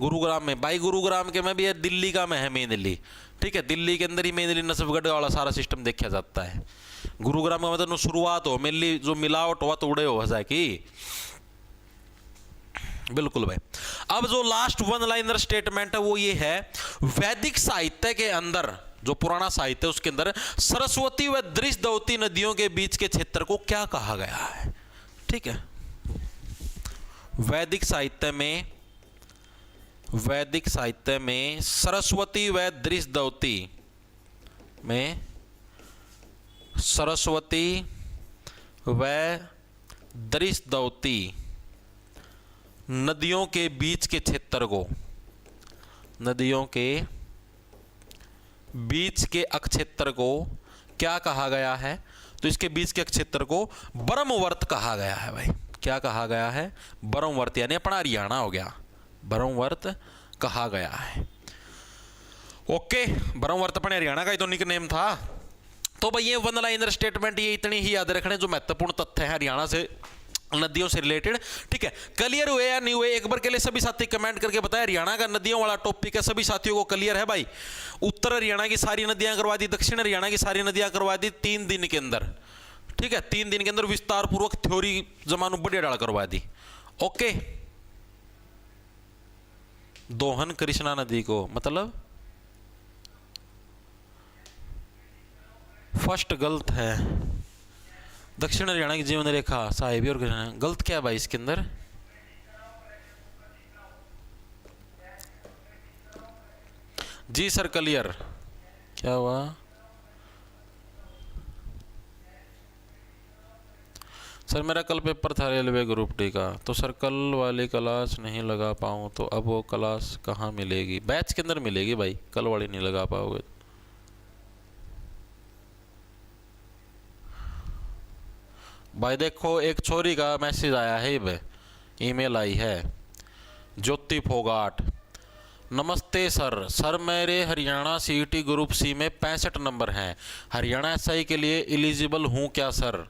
गुरुग्राम में, भाई गुरुग्राम के में भी है, दिल्ली का में है मेन दिल्ली। ठीक है, दिल्ली के अंदर ही मेन दिल्ली नसबगढ़ वाला सारा सिस्टम देखा जाता है। गुरुग्राम का मतलब शुरुआत हो, मेनली जो मिलावट हुआ तो उड़े हो हसा की। बिल्कुल भाई। अब जो लास्ट वन लाइनर स्टेटमेंट है वो ये है, वैदिक साहित्य के अंदर, जो पुराना साहित्य उसके अंदर सरस्वती व दृष्टद्वती नदियों के बीच के क्षेत्र को क्या कहा गया है? ठीक है, वैदिक साहित्य में सरस्वती व दृष्टद्वती में, सरस्वती व दृष्टद्वती नदियों के बीच के क्षेत्र को, नदियों के बीच के अक्षेत्र को क्या कहा गया है? तो इसके बीच के अक्षेत्र को ब्रह्मवर्त कहा गया है भाई। क्या कहा गया है? ब्रह्मवर्त, यानी अपना हरियाणा हो गया, ब्रह्मवर्त कहा गया है। ओके, ब्रह्मवर्त अपने हरियाणा का ही तो निक नेम था। तो भाई ये वन लाइनर स्टेटमेंट ये इतनी ही याद रखने जो महत्वपूर्ण तथ्य है हरियाणा से, नदियों से रिलेटेड। ठीक है, क्लियर हुए या नहीं हुए? एक बार के लिए सभी साथी कमेंट करके बताएं। हरियाणा का नदियों वाला टॉपिक है, सभी साथियों को क्लियर है भाई? उत्तर हरियाणा की सारी नदियां करवा दी, दक्षिण हरियाणा की सारी नदियां करवा दी 3 दिन के अंदर। ठीक है, 3 दिन के अंदर विस्तार पूर्वक थ्योरी जमानू बढ़िया डाल करवा दी। ओके, दोहन कृष्णा नदी को, मतलब फर्स्ट गलत है, दक्षिण हरियाणा की जीवन रेखा साहिबी और गलत क्या है भाई इसके अंदर? जी सर क्लियर। क्या हुआ सर मेरा कल पेपर था रेलवे ग्रुप डी का, तो सर कल वाली क्लास नहीं लगा पाऊँ तो अब वो क्लास कहाँ मिलेगी? बैच के अंदर मिलेगी भाई, कल वाली नहीं लगा पाओगे। भाई देखो एक छोरी का मैसेज आया है, ये ईमेल आई है, ज्योति फोगाट। नमस्ते सर मेरे हरियाणा सीईटी ग्रुप सी में 65 नंबर हैं। हरियाणा एसआई के लिए एलिजिबल हूँ क्या सर?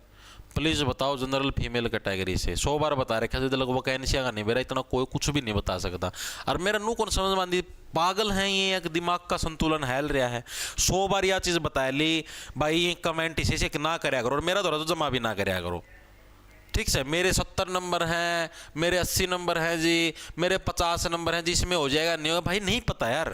प्लीज़ बताओ जनरल फीमेल कैटेगरी से। 100 बार बता रखे थे लोग वैकेंसी का नहीं, मेरा इतना कोई कुछ भी नहीं बता सकता। और मेरा नू कौन समझ मानी, पागल हैं ये, एक दिमाग का संतुलन हैल रहा है। 100 बार यह चीज़ बता ली भाई, ये कमेंट इसी से ना करया करो, और मेरा दौरा तो जमा भी ना करया करो, ठीक है? मेरे 70 नंबर हैं, मेरे 80 नंबर हैं जी, मेरे 50 नंबर हैं जी, इसमें हो जाएगा नहीं होगा भाई, नहीं पता यार,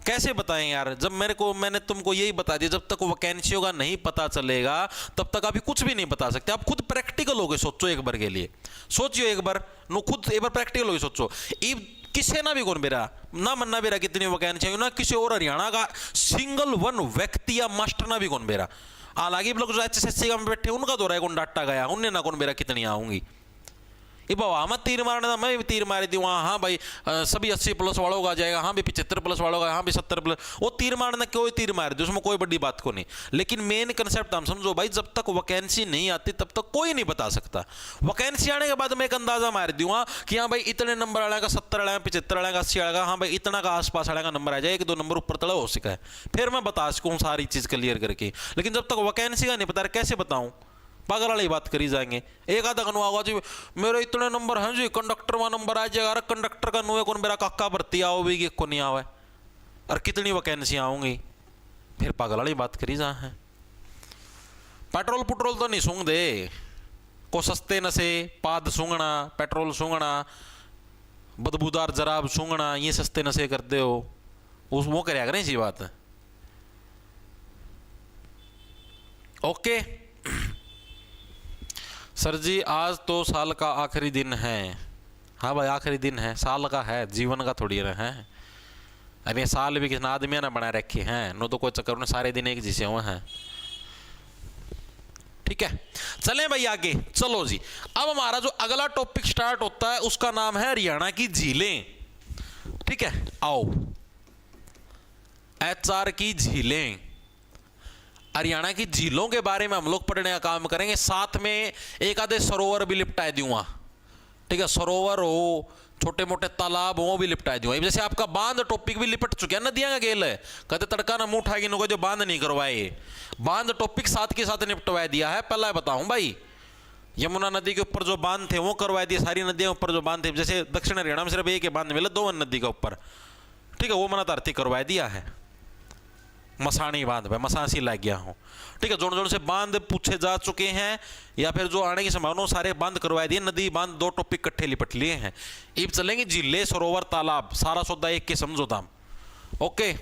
कैसे बताएं यार? जब मैंने तुमको यही बता दिया, जब तक वैकेंसियों का नहीं पता चलेगा तब तक अभी कुछ भी नहीं बता सकते। आप खुद प्रैक्टिकल हो गए, सोचो एक बार के लिए, सोचियो एक बार, नो खुद एक बार प्रैक्टिकल हो गए, सोचो। किसे ना भी कौन बेरा ना मन्ना बेरा कितनी वैकेंसी ना किसी और हरियाणा का सिंगल वन व्यक्ति या मास्टर ना भी कौन बेरा। हालांकि लोग जो HSC का में बैठे उनका दौरा है, कौन डाटा गया उनने ना कौन बेरा कितनी आऊंगी। ये बाबा मत तीर मारने था, मैं भी तीर मारी थी वहाँ, हाँ भाई सभी 80+ वालों का आ जाएगा, हाँ भी 75+ वालों का, हाँ भी 70+, वो तीर मारना कोई तीर मार दे, उसमें कोई बड़ी बात को नहीं। लेकिन मेन कंसेप्ट हम समझो भाई, जब तक वैकेंसी नहीं आती तब तक कोई नहीं बता सकता। वैकेंसी आने के बाद मैं एक अंदाजा मार दूंगा कि हाँ भाई इतने नंबर वाले का, 70 वाले का, 75 वाले का, 80 वाले का, हाँ भाई इतना का आसपास वाले का नंबर आ जाए, 1-2 नंबर ऊपर तला हो सका है, फिर मैं बता सकूँ सारी चीज़ क्लियर करके। लेकिन जब तक वैकेंसी का नहीं पता कैसे बताऊँ, पागल वाली बात करी जाएंगे। एक आधा कनु आगा जी मेरे इतने नंबर हैं जी, कंडक्टर में नंबर आ जाएगा, अरे कंडक्टर का नुए कौन मेरा काका भर्ती आओ भी को नहीं आवे, और कितनी वैकेंसी आऊंगी, फिर पागल वाली बात करी जा है। पेट्रोल तो नहीं सूंघ दे को, सस्ते नशे, पाद सूंघना, पेट्रोल सूंघना, बदबूदार जराब सूंघना, ये सस्ते नशे करते हो, वो कराया करें इसी बात। ओके सर जी आज तो साल का आखिरी दिन है। हाँ भाई आखिरी दिन है, साल का है, जीवन का थोड़ी ना है। अरे साल भी किसी आदमी ना बना रखे हैं, नो तो कोई चक्कर में सारे दिन एक जैसे हुए हैं, ठीक है? चलें भाई आगे, चलो जी। अब हमारा जो अगला टॉपिक स्टार्ट होता है उसका नाम है हरियाणा की झीलें, ठीक है? आओ, HR की झीलें, हरियाणा की झीलों के बारे में हम लोग पढ़ने का काम करेंगे, साथ में एक आधे सरोवर भी लिपटाए दूंगा, ठीक है? सरोवर हो, छोटे मोटे तालाब हो भी लिपटाए दूंगा। जैसे आपका बांध टॉपिक भी लिपट चुके हैं, नदियां का गेल है, कहते तड़का ना मुंह उठाएगी नो जो बांध नहीं करवाए, बांध टॉपिक साथ के साथ निपटवा दिया है। पहला बताऊं भाई, यमुना नदी के ऊपर जो बांध थे वो करवा दिए, सारी नदियों के ऊपर जो बांध थे, जैसे दक्षिण हरियाणा में सिर्फ एक ही बांध मिले दोवन नदी के ऊपर, ठीक है? वो मना तारती करवा दिया है, मसानी बांध पे मसासी लग गया हूँ, ठीक है? जोड़ से बांध पूछे जा चुके हैं या फिर जो आने की संभावना, सारे बांध करवा दिए, नदी बांध 2 टॉपिक इकट्ठे लिपट लिए हैं। अब चलेंगे जिले, सरोवर, तालाब, सारा सौदा एक के समझो दाम। ओके,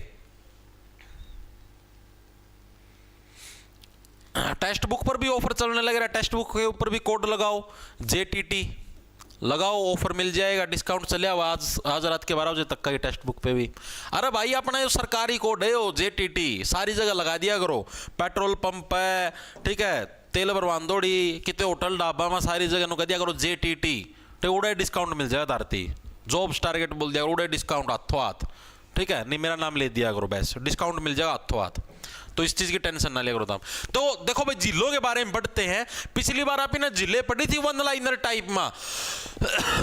टेक्स्ट बुक पर भी ऑफर चलने लग रहा है, टेक्स्ट बुक के ऊपर भी कोड लगाओ, JTT लगाओ, ऑफर मिल जाएगा, डिस्काउंट चलिया आज रात के 12 बजे तक का ही टेक्स्ट बुक पे भी। अरे भाई अपना जो सरकारी कोड है वो JTT सारी जगह लगा दिया करो, पेट्रोल पंप है, ठीक है? तेल बरवानदोड़ी, कितने होटल ढाबा में सारी जगह कह दिया करो JTT, तो उड़े डिस्काउंट मिल जाएगा तारती, जॉब्स टारगेट बोल दिया उड़े डिस्काउंट हाथों हाथ, ठीक है? नहीं मेरा नाम ले दिया करो, बस डिस्काउंट मिल जाएगा हाथों हाथ, तो इस चीज की टेंशन ना ले करो तुम। तो देखो भाई जिलों के बारे में पढ़ते हैं। पिछली बार आप ना जिले पढ़ी थी वन लाइनर टाइप में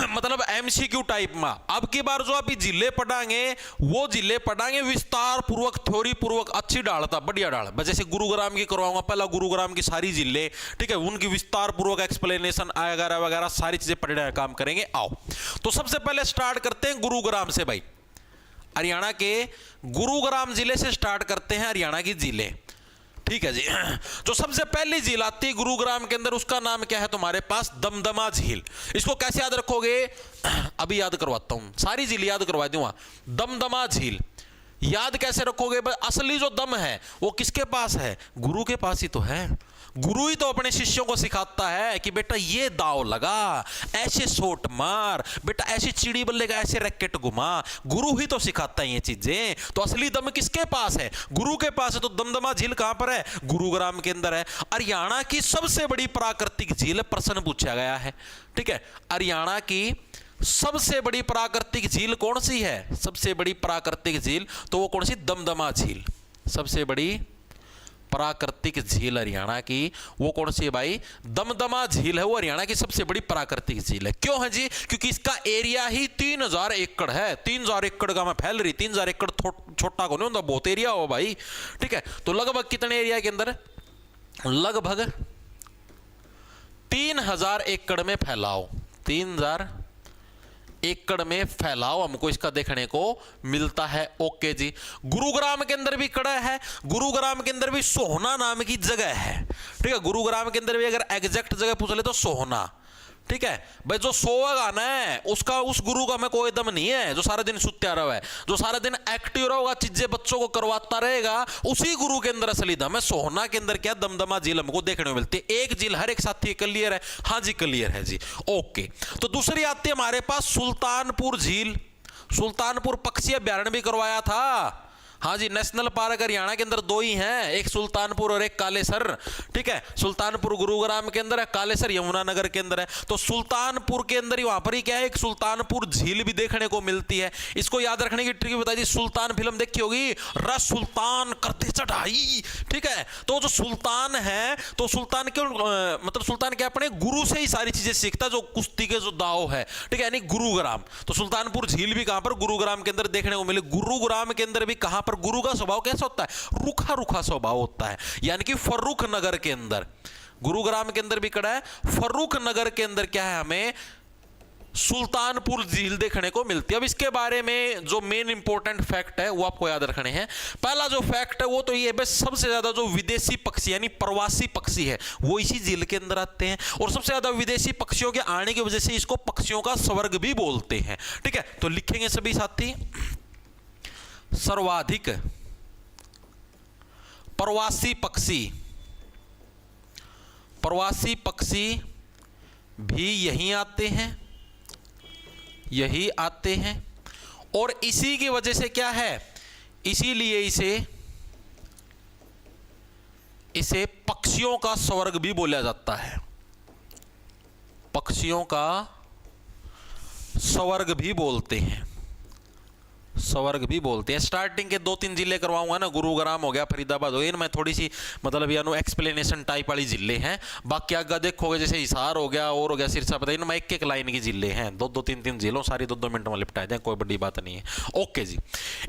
मतलब MCQ टाइप में। अब की बार जो आप जिले पढ़ाएंगे वो जिले पढ़ाएंगे विस्तार पूर्वक, थ्योरी पूर्वक, अच्छी डालता बढ़िया डाल। जैसे गुरुग्राम की करवाऊंगा, पहला गुरुग्राम की सारी जिले, ठीक है? उनकी विस्तार पूर्वक एक्सप्लेनेशन वगैरह वगैरह सारी चीजें पढ़ने का काम करेंगे। आओ तो सबसे पहले स्टार्ट करते हैं गुरुग्राम से भाई, हरियाणा के गुरुग्राम जिले से स्टार्ट करते हैं हरियाणा की जिले, ठीक है जी? जो सबसे पहली झील आती है गुरुग्राम के अंदर उसका नाम क्या है तुम्हारे पास? दमदमा झील। इसको कैसे याद रखोगे? अभी याद करवाता हूं, सारी झील याद करवा दूंगा। दमदमा झील याद कैसे रखोगे? असली जो दम है वो किसके पास है? गुरु के पास ही तो है। गुरु ही तो अपने शिष्यों को सिखाता है कि बेटा ये दाव लगा, ऐसे शॉट मार, बेटा ऐसी चिड़ी बल्ले का ऐसे रैकेट घुमा। गुरु ही तो सिखाता है ये चीजें। तो असली दम किसके पास है? गुरु के पास है। तो दमदमा झील कहां पर है? गुरुग्राम के अंदर है। हरियाणा की सबसे बड़ी प्राकृतिक झील, प्रश्न पूछा गया है, ठीक है। हरियाणा की सबसे बड़ी प्राकृतिक झील कौन सी है? सबसे बड़ी प्राकृतिक झील तो वो कौन सी? दमदमा झील। सबसे बड़ी प्राकृतिक झील हरियाणा की वो कौन सी है भाई? दमदमा झील है। वो हरियाणा की सबसे बड़ी प्राकृतिक झील है। क्यों है जी? क्योंकि इसका एरिया ही 3000 एकड़ है। 3000 एकड़ का मैं फैल रही। 3000 एकड़ छोटा को नहीं होता, बहुत एरिया हो भाई, ठीक है। तो लगभग कितने एरिया के अंदर? लगभग 3000 एकड़ में फैलाओ। 3000 एकड़ में फैलाव हमको इसका देखने को मिलता है। ओके जी। गुरुग्राम के अंदर भी कड़ा है। गुरुग्राम के अंदर भी सोहना नाम की जगह है, ठीक है। गुरुग्राम के अंदर भी अगर एग्जैक्ट जगह पूछ ले तो सोहना, ठीक है भाई। जो सोएगा ना उसका, उस गुरु का मैं कोई दम नहीं है। जो सारा दिन सुत्या रहा है, जो सारा दिन एक्टिव रहेगा, चीजें बच्चों को करवाता रहेगा, उसी गुरु के अंदर असली दम है। सोहना के अंदर क्या? दमदमा झील हमको देखने को मिलती है। एक झील हर एक साथी क्लियर है? हाँ जी क्लियर है जी। ओके। तो दूसरी आती है हमारे पास सुल्तानपुर झील। सुल्तानपुर पक्षी अभ्यारण्य भी करवाया था। हाँ जी, नेशनल पार्क हरियाणा के अंदर 2 ही हैं, एक सुल्तानपुर और एक कालेसर, ठीक है। सुल्तानपुर गुरुग्राम के अंदर है, कालेसर यमुनानगर के अंदर है। तो सुल्तानपुर के अंदर ही वहां पर ही क्या है? एक सुल्तानपुर झील भी देखने को मिलती है। इसको याद रखने की ट्रिक बता दी। सुल्तान फिल्म देखी होगी, रस सुल्तान करते चढ़ाई, ठीक है। तो जो सुल्तान है, तो सुल्तान क्यों मतलब सुल्तान क्या अपने गुरु से ही सारी चीजें सीखता, जो कुश्ती के जो दाव है, ठीक है, यानी गुरुग्राम। तो सुल्तानपुर झील भी कहां पर? गुरुग्राम के अंदर देखने को मिले। गुरुग्राम के अंदर भी कहां पर? गुरु का स्वभाव कैसा होता है? रूखा रूखा स्वभाव होता है, यानी कि फर्रुख नगर के अंदर। गुरुग्राम के अंदर भी कड़ा है। फर्रुख नगर के अंदर क्या है? हमें सुल्तानपुर झील देखने को मिलती है। अब इसके बारे में जो मेन इंपॉर्टेंट फैक्ट है वो आपको याद रखने हैं। पहला जो फैक्ट है वो तो ये है, सबसे ज्यादा जो विदेशी पक्षी यानी प्रवासी पक्षी है वो इसी झील के अंदर आते हैं। और सबसे ज्यादा विदेशी पक्षियों के आने की वजह से इसको पक्षियों का स्वर्ग भी बोलते हैं, ठीक है। तो लिखेंगे सभी साथी, सर्वाधिक प्रवासी पक्षी भी यहीं आते हैं, यही आते हैं। और इसी की वजह से क्या है? इसीलिए इसे पक्षियों का स्वर्ग भी बोला जाता है। पक्षियों का स्वर्ग भी बोलते हैं, स्वर्ग भी बोलते हैं। स्टार्टिंग के 2-3 जिले करवाऊंगा ना, गुरुग्राम हो गया, फरीदाबाद हो गया, इनमें थोड़ी सी मतलब यानो एक्सप्लेनेशन टाइप वाली जिले हैं। बाकी आगे देखोगे जैसे हिसार हो गया और हो गया सिरसा, पता इनमें एक लाइन की जिले हैं। 2-3 जिलों सारी 2-2 मिनट में लिपटाए दें, कोई बड़ी बात नहीं है। ओके जी।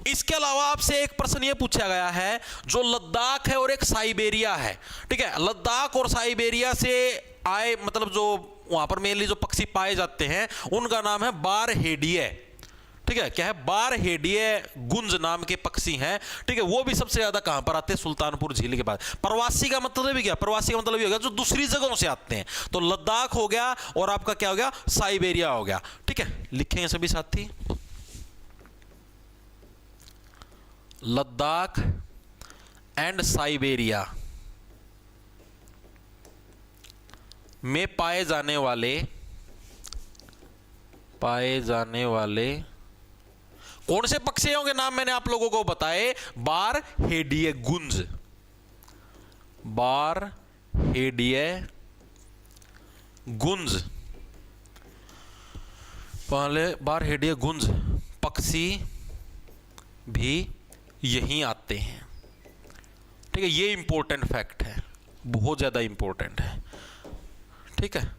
इसके अलावा आपसे एक प्रश्न ये पूछा गया है, जो लद्दाख है और एक साइबेरिया है, ठीक है। लद्दाख और साइबेरिया से आए मतलब जो वहां पर मेनली जो पक्षी पाए जाते हैं उनका नाम है बारहेडिये, ठीक है। क्या है? बारहेडिये गुंज नाम के पक्षी हैं, ठीक है। वो भी सबसे ज्यादा कहां पर आते हैं? सुल्तानपुर झील के बाद। प्रवासी का मतलब क्या? प्रवासी का मतलब ये हो गया जो दूसरी जगहों से आते हैं। तो लद्दाख हो गया और आपका क्या हो गया? साइबेरिया हो गया, ठीक है। लिखेंगे सभी साथी, लद्दाख एंड साइबेरिया में पाए जाने वाले कौन से पक्षियों के नाम मैंने आप लोगों को बताए? बारहेडिये गुंज, बारहेडिये गुंज, पहले बारहेडिये गुंज पक्षी भी यहीं आते हैं, ठीक है। ये इंपॉर्टेंट फैक्ट है, बहुत ज्यादा इंपॉर्टेंट है, ठीक है।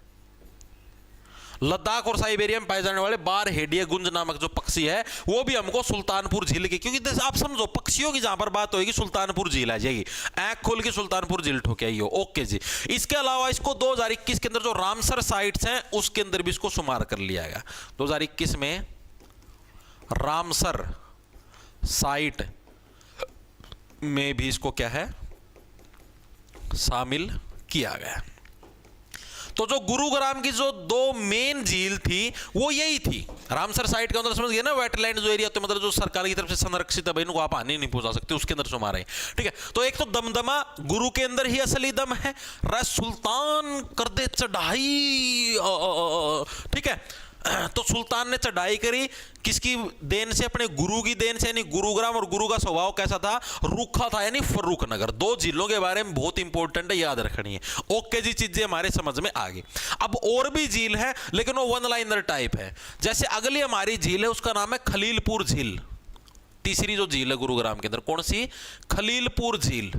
लद्दाख और साइबेरिया में पाए जाने वाले बारहेडिये गुंज नामक जो पक्षी है वो भी हमको सुल्तानपुर झील के, क्योंकि आप समझो पक्षियों की जहां पर बात होगी सुल्तानपुर झील आ जाएगी। आंख खोल के सुल्तानपुर झील ठोके आई हो। ओके जी। इसके अलावा इसको 2021 के अंदर जो रामसर साइट्स हैं उसके अंदर भी इसको शुमार कर लिया गया। 2021 में रामसर साइट में भी इसको क्या है? शामिल किया गया। तो जो गुरुग्राम की जो दो मेन झील थी वो यही थी। रामसर साइट के अंदर समझ गए ना, वेटलैंड जो एरिया, तो मतलब जो सरकार की तरफ से संरक्षित है भाई, इनको आप हानि नहीं पहुंचा सकते, उसके अंदर हमारे, ठीक है। तो एक तो दमदमा गुरु के अंदर ही असली दम है, सुल्तान कर दे चढ़ाई, ठीक है। तो सुल्तान ने चढ़ाई करी किसकी देन से? अपने गुरु की देन से। यानी गुरुग्राम और गुरु का स्वभाव कैसा था? रूखा था, यानी फर्रुख नगर। दो जिलों के बारे में बहुत इंपॉर्टेंट है, याद रखनी है। ओके जी, चीजें हमारे समझ में आ गई। अब और भी झील है लेकिन वो वन लाइनर टाइप है। जैसे अगली हमारी झील है, उसका नाम है खलीलपुर झील। तीसरी जो झील है गुरुग्राम के अंदर, कौन सी? खलीलपुर झील।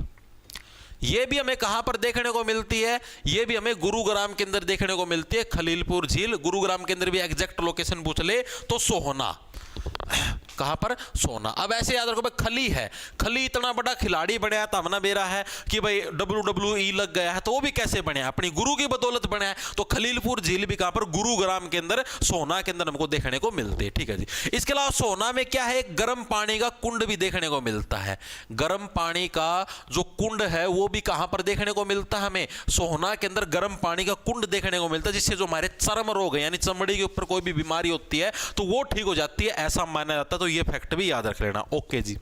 ये भी हमें कहां पर देखने को मिलती है? ये भी हमें गुरुग्राम के अंदर देखने को मिलती है, खलीलपुर झील। गुरुग्राम के अंदर भी एग्जैक्ट लोकेशन पूछ ले तो सोहना। कहां पर? सोना। अब ऐसे याद रखो भाई, खली है, खली इतना बड़ा खिलाड़ी बनया था, हमने बेरा है कि भाई WWE लग गया है, तो वो भी कैसे बने? अपनी गुरु की बदौलत बना है। तो खलीलपुर झील भी कहां पर? गुरुग्राम के अंदर, सोना के अंदर हमको देखने को मिलती है, ठीक है जी। इसके अलावा सोना में क्या है? एक गर्म पानी का कुंड भी देखने को मिलता है। गर्म पानी का जो कुंड है वो भी कहां पर देखने को मिलता है? हमें सोना के अंदर गर्म पानी का कुंड देखने को मिलता है, जिससे जो हमारे चर्म रोग है, यानी चमड़ी के ऊपर कोई भी बीमारी होती है तो वो ठीक हो जाती है, ऐसा माना जाता है। तो ये फैक्ट भी याद रख लेना। ओके जी।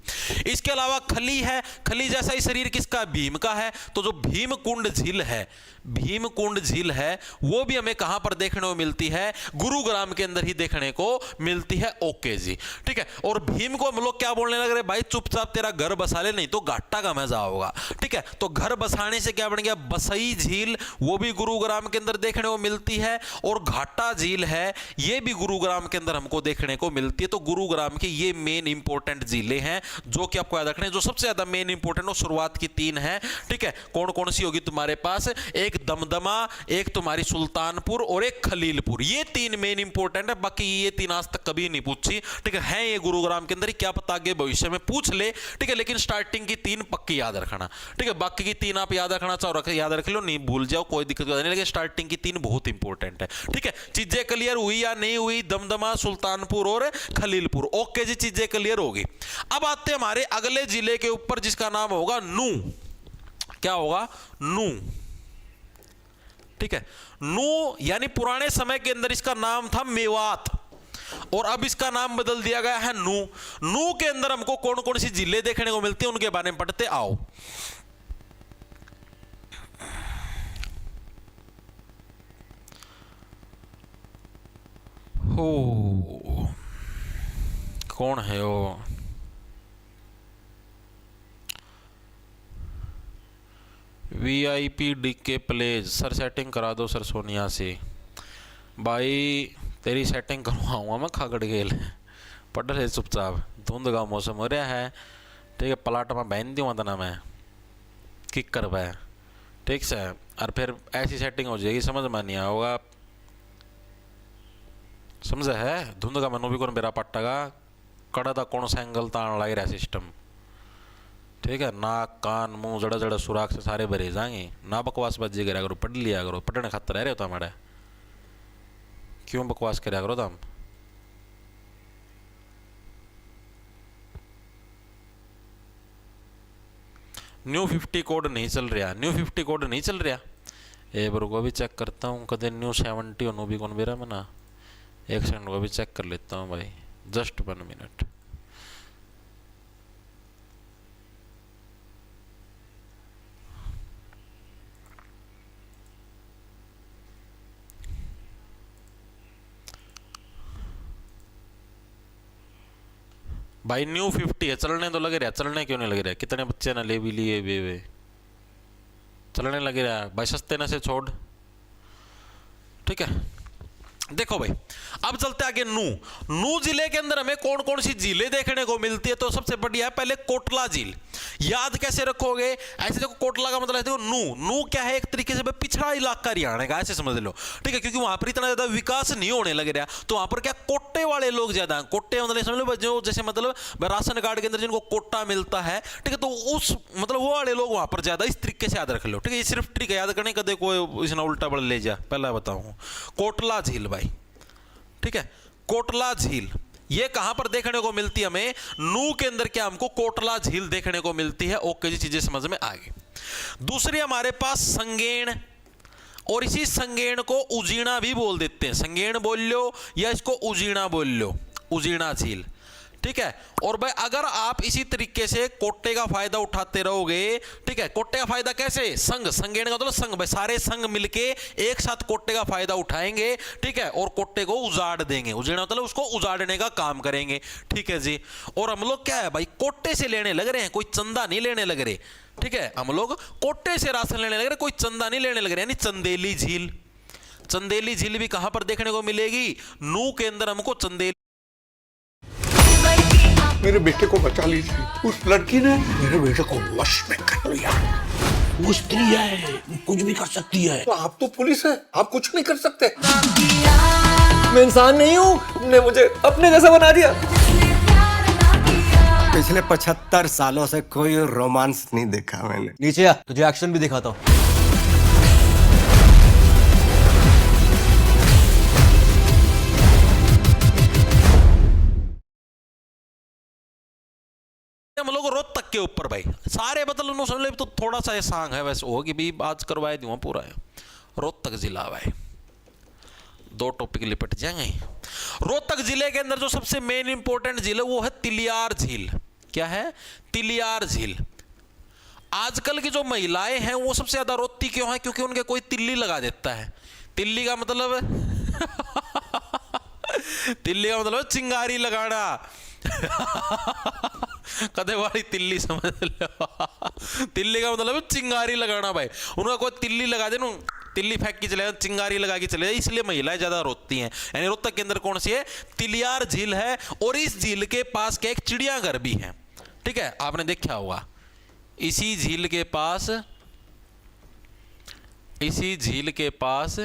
इसके अलावा खली है, खली जैसा ही शरीर किसका? भीम का है। तो जो भीमकुंड झील है, भीमकुंड झील है, वो भी हमें कहां पर देखने को मिलती है? गुरुग्राम के अंदर ही देखने को मिलती है। ओके जी, ठीक है। और भीम को हम लोग क्या बोलने लग रहे? भाई चुपचाप तेरा घर बसा ले, नहीं तो घाटा का मजा होगा, ठीक है। तो घर बसाने से क्या बन गया? बसई झील, वो भी गुरुग्राम के अंदर देखने को मिलती है। और घाटा झील है, ये भी गुरुग्राम के अंदर हमको देखने को मिलती है। तो गुरुग्राम की ये मेन इंपॉर्टेंट झीलें हैं जो कि आपको याद रखने। जो सबसे ज्यादा मेन इंपॉर्टेंट वो शुरुआत की 3 है, ठीक है। कौन कौन सी होगी तुम्हारे पास? एक दमदमा, एक तुम्हारी सुल्तानपुर और एक खलीलपुर। ये 3 मेन इंपॉर्टेंट है, बाकी ये 3 आज तक कभी नहीं पूछी, ठीक है ये गुरुग्राम के अंदर ही, क्या पता आगे भविष्य में पूछ ले, ठीक है। लेकिन स्टार्टिंग की 3 पक्की याद रखना, ठीक है। बाकी की 3 आप याद रखना चाहो याद रख लो, नहीं भूल जाओ, कोई दिक्कत नहीं, लेकिन स्टार्टिंग की 3 बहुत इंपॉर्टेंट है, ठीक है। चीजें क्लियर हुई या नहीं हुई? दमदमा, सुल्तानपुर और खलीलपुर। ओके जी, चीजें क्लियर होगी। अब आते हैं हमारे अगले जिले के ऊपर, जिसका नाम होगा नू। क्या होगा? नू, ठीक है। नू यानी पुराने समय के अंदर इसका नाम था मेवात, और अब इसका नाम बदल दिया गया है नू। नू के अंदर हमको कौन कौन सी जिले देखने को मिलती है, उनके बारे में पढ़ते आओ। हो कौन है वो? VIP DK please. Sir setting करा दो सर सोनिया से। भाई तेरी सेटिंग करवाऊंगा मैं, खागड़ गेल पढ़ रहे चुपचाप। धुंध का मौसम हो रहा है, ठीक है। पलाट में बहन दूँ ना मैं, किक कर पाए, ठीक से। और फिर ऐसी सेटिंग हो जाएगी, समझ में नहीं आएगा, समझे है। धुंध का मनो भी कौन बेरा पट्टा का कड़ा था, कौन सा एंगल तान लग रहा सिस्टम, ठीक है। नाक कान मुंह जड़ा जड़ा सुराख से सारे भरे जाएंगे। ना बकवास बजे करा करो, पढ़ लिया करो, पढ़ने खातर रह रहे हो तो हमारे, क्यों बकवास करा करो तुम? न्यू 50 कोड नहीं चल रहा, न्यू 50 कोड नहीं चल रहा। ए बार को भी चेक करता हूँ, कदे न्यू 70 होनो भी कौन बेरा मना। एक सेकंड को भी चेक कर लेता हूँ भाई, जस्ट 1 मिनट। भाई न्यू 50 है, चलने तो लग रहा है। चलने क्यों नहीं लग रहा है? कितने बच्चे ना ले भी लिए वे चलने लग रहा है भाई, सस्ते ना से छोड़, ठीक है। देखो भाई, अब चलते आगे नू। नू जिले के अंदर हमें कौन कौन सी झीलें देखने को मिलती है? तो सबसे बढ़िया है पहले कोटला झील। याद कैसे रखोगे? ऐसे देखो, कोटला का मतलब है देखो नू। नू क्या है? एक तरीके से पिछड़ा इलाका हरियाणा का, ऐसे समझ लो, ठीक है। क्योंकि वहां पर इतना ज्यादा विकास नहीं होने लग रहा, तो वहां पर क्या कोटे वाले लोग ज्यादा हैं। कोटे मतलब समझ लो जो जैसे मतलब राशन कार्ड के अंदर जिनको कोटा मिलता है, ठीक है, तो उस मतलब वो वाले लोग वहां पर ज्यादा। इस तरीके से याद रख लो, ठीक है। ये सिर्फ ट्रिक है, याद करने कदे कोई इसने उल्टा बड़ ले जा। पहला बताऊं, कोटला झील भाई, ठीक है। कोटला झील ये कहां पर देखने को मिलती है हमें? नू के अंदर क्या हमको कोटला झील देखने को मिलती है। ओके जी, चीजें समझ में आ गई। दूसरी हमारे पास संगेण और इसी संगेण को उजीणा भी बोल देते हैं। संगेण बोल लो या इसको उजीणा बोल लो, उजीणा झील, ठीक है। और भाई अगर आप इसी तरीके से कोट्टे का फायदा उठाते रहोगे, ठीक है, कोट्टे का फायदा कैसे, संघ, संगेण का मतलब संघ, भाई सारे संघ मिलके एक साथ कोट्टे का फायदा उठाएंगे, ठीक है, और कोट्टे को उजाड़ देंगे। उजाड़ना मतलब उसको उजाड़ने का काम करेंगे, ठीक है जी। और हम लोग क्या है भाई, कोट्टे से लेने लग रहे हैं, कोई चंदा नहीं लेने लग रहे, ठीक है, हम लोग कोट्टे से राशन लेने लग रहे, कोई चंदा नहीं लेने लग रहे। यानी चंदेली झील, चंदेली झील भी कहां पर देखने को मिलेगी, नू के अंदर हमको चंदेली। मेरे बेटे को बचा लीजिए, उस लड़की ने मेरे बेटे को वश में कर लिया। वो स्त्री है, कुछ भी कर सकती है। तो आप तो पुलिस है, आप कुछ नहीं कर सकते। मैं इंसान नहीं हूँ, तुमने मुझे अपने जैसा बना दिया। पिछले 75 सालों से कोई रोमांस नहीं देखा मैंने। नीचे आ, तुझे एक्शन भी दिखाता हूँ। हम लोग रोहतक के ऊपर भाई सारे मतलब समझ ले, तो थोड़ा सा सांग है वैसे हो कि भी आज करवाए दूंगा पूरा है। रोहतक जिला भाई, दो टॉपिक लिपट जाएंगे। रोहतक जिले के अंदर जो सबसे मेन इंपॉर्टेंट झील है वो है तिलियार झील। क्या है, तिलियार झील। आजकल की जो महिलाएं हैं वो सबसे ज्यादा रोती क्यों है, क्योंकि उनके कोई तिल्ली लगा देता है। तिल्ली का मतलब तिल्ली का मतलब चिंगारी लगाना। कदे वाली तिल्ली समझ लो। तिल्ली का मतलब चिंगारी लगाना भाई। उनका कोई तिल्ली लगा दे ना, तिल्ली फेंक के चले, चिंगारी लगा के चले, इसलिए महिलाएं ज्यादा रोती हैं। यानी रोहतक के अंदर कौन सी है, तिलियार झील है। और इस झील के पास क्या एक चिड़ियाघर भी है, ठीक है, आपने देखा होगा। इसी झील के पास, इसी झील के पास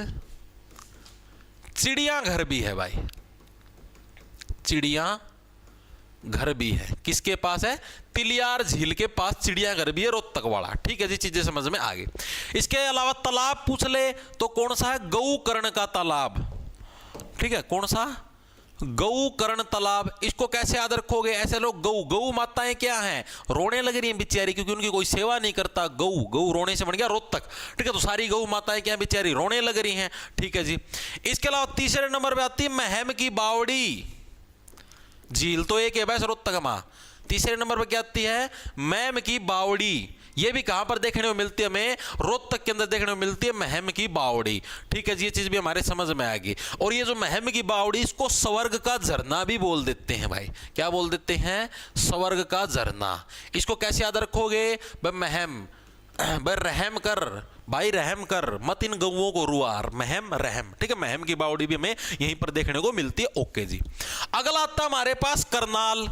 चिड़ियाघर भी है भाई, चिड़िया घर भी है। किसके पास है, तिलियार झील के पास चिड़ियाघर भी है, रोहतक वाला, ठीक है जी। चीजें समझ में आ गई। इसके अलावा तालाब पूछ ले तो कौन सा है, गौकर्ण का तालाब, ठीक है, कौन सा, गौकर्ण तालाब। इसको कैसे याद रखोगे, ऐसे लोग गौ, गौ माताएं क्या हैं, रोने लग रही हैं बेचारी, क्योंकि उनकी कोई सेवा नहीं करता। गौ, गौ रोने से बन गया रोहतक, ठीक है। तो सारी गौ माताएं क्या बेचारी रोने लग रही हैं, ठीक है जी। इसके अलावा तीसरे नंबर पे आती है महम की बावड़ी झील, तो एक है वैसे रोहतक में। तीसरे नंबर पर क्या आती है, मैम की बावड़ी। ये भी कहां पर देखने को मिलती है, हमें रोहतक के अंदर देखने को मिलती है महम की बावड़ी, ठीक है जी। ये चीज भी हमारे समझ में आएगी। और ये जो महम की बावड़ी, इसको स्वर्ग का झरना भी बोल देते हैं भाई। क्या बोल देते हैं, स्वर्ग का झरना। इसको कैसे याद रखोगे, भाई महम, भाई रहम कर भाई, रहम कर, मत इन गौओं को रुआर, महम रहम, ठीक है। महम की बावड़ी भी हमें यहीं पर देखने को मिलती है, ओके जी। अगला आता हमारे पास करनाल।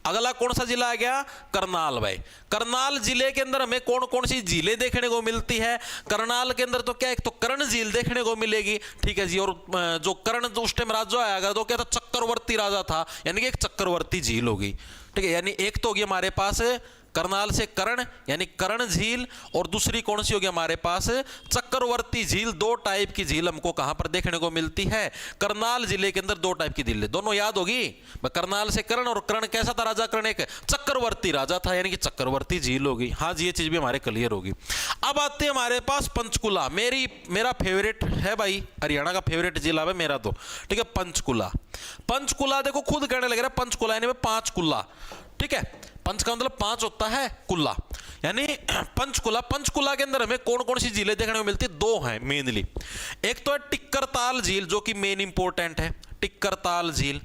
अगला कौन सा जिला आ गया, करनाल भाई। करनाल जिले के अंदर हमें कौन कौन सी झीलें देखने को मिलती है, करनाल के अंदर तो क्या, एक तो कर्ण झील देखने को मिलेगी, ठीक है जी। और जो कर्ण उस टाइम राजा आया तो क्या था, चक्रवर्ती राजा था, यानी कि एक चक्रवर्ती झील होगी, ठीक है। यानी एक तो होगी हमारे पास करनाल से कर्ण यानी कर्ण झील, और दूसरी कौन सी होगी हमारे पास, चक्रवर्ती झील। दो टाइप की झील हमको कहां पर देखने को मिलती है, करनाल जिले के अंदर दो टाइप की झील, दोनों याद होगी। करनाल से कर्ण, और कर्ण कैसा था राजा, कर्ण एक चक्रवर्ती राजा था, यानी कि चक्रवर्ती झील होगी। हाँ जी, ये चीज भी हमारे क्लियर होगी। अब आते हैं हमारे पास पंचकुला। मेरा फेवरेट है भाई, हरियाणा का फेवरेट जिला है मेरा तो, ठीक है, पंचकुला। पंचकुला देखो खुद कहने लग रहा है पंचकुला, यानी पांच कुला, ठीक है। पंच का मतलब पांच होता है, कुल्ला यानी पंचकुला। पंचकुला के अंदर हमें कौन कौन सी झीलें देखने को मिलती है, दो हैं मेनली। एक तो है टिक्करताल झील, जो कि मेन इंपॉर्टेंट है, टिक्करताल झील।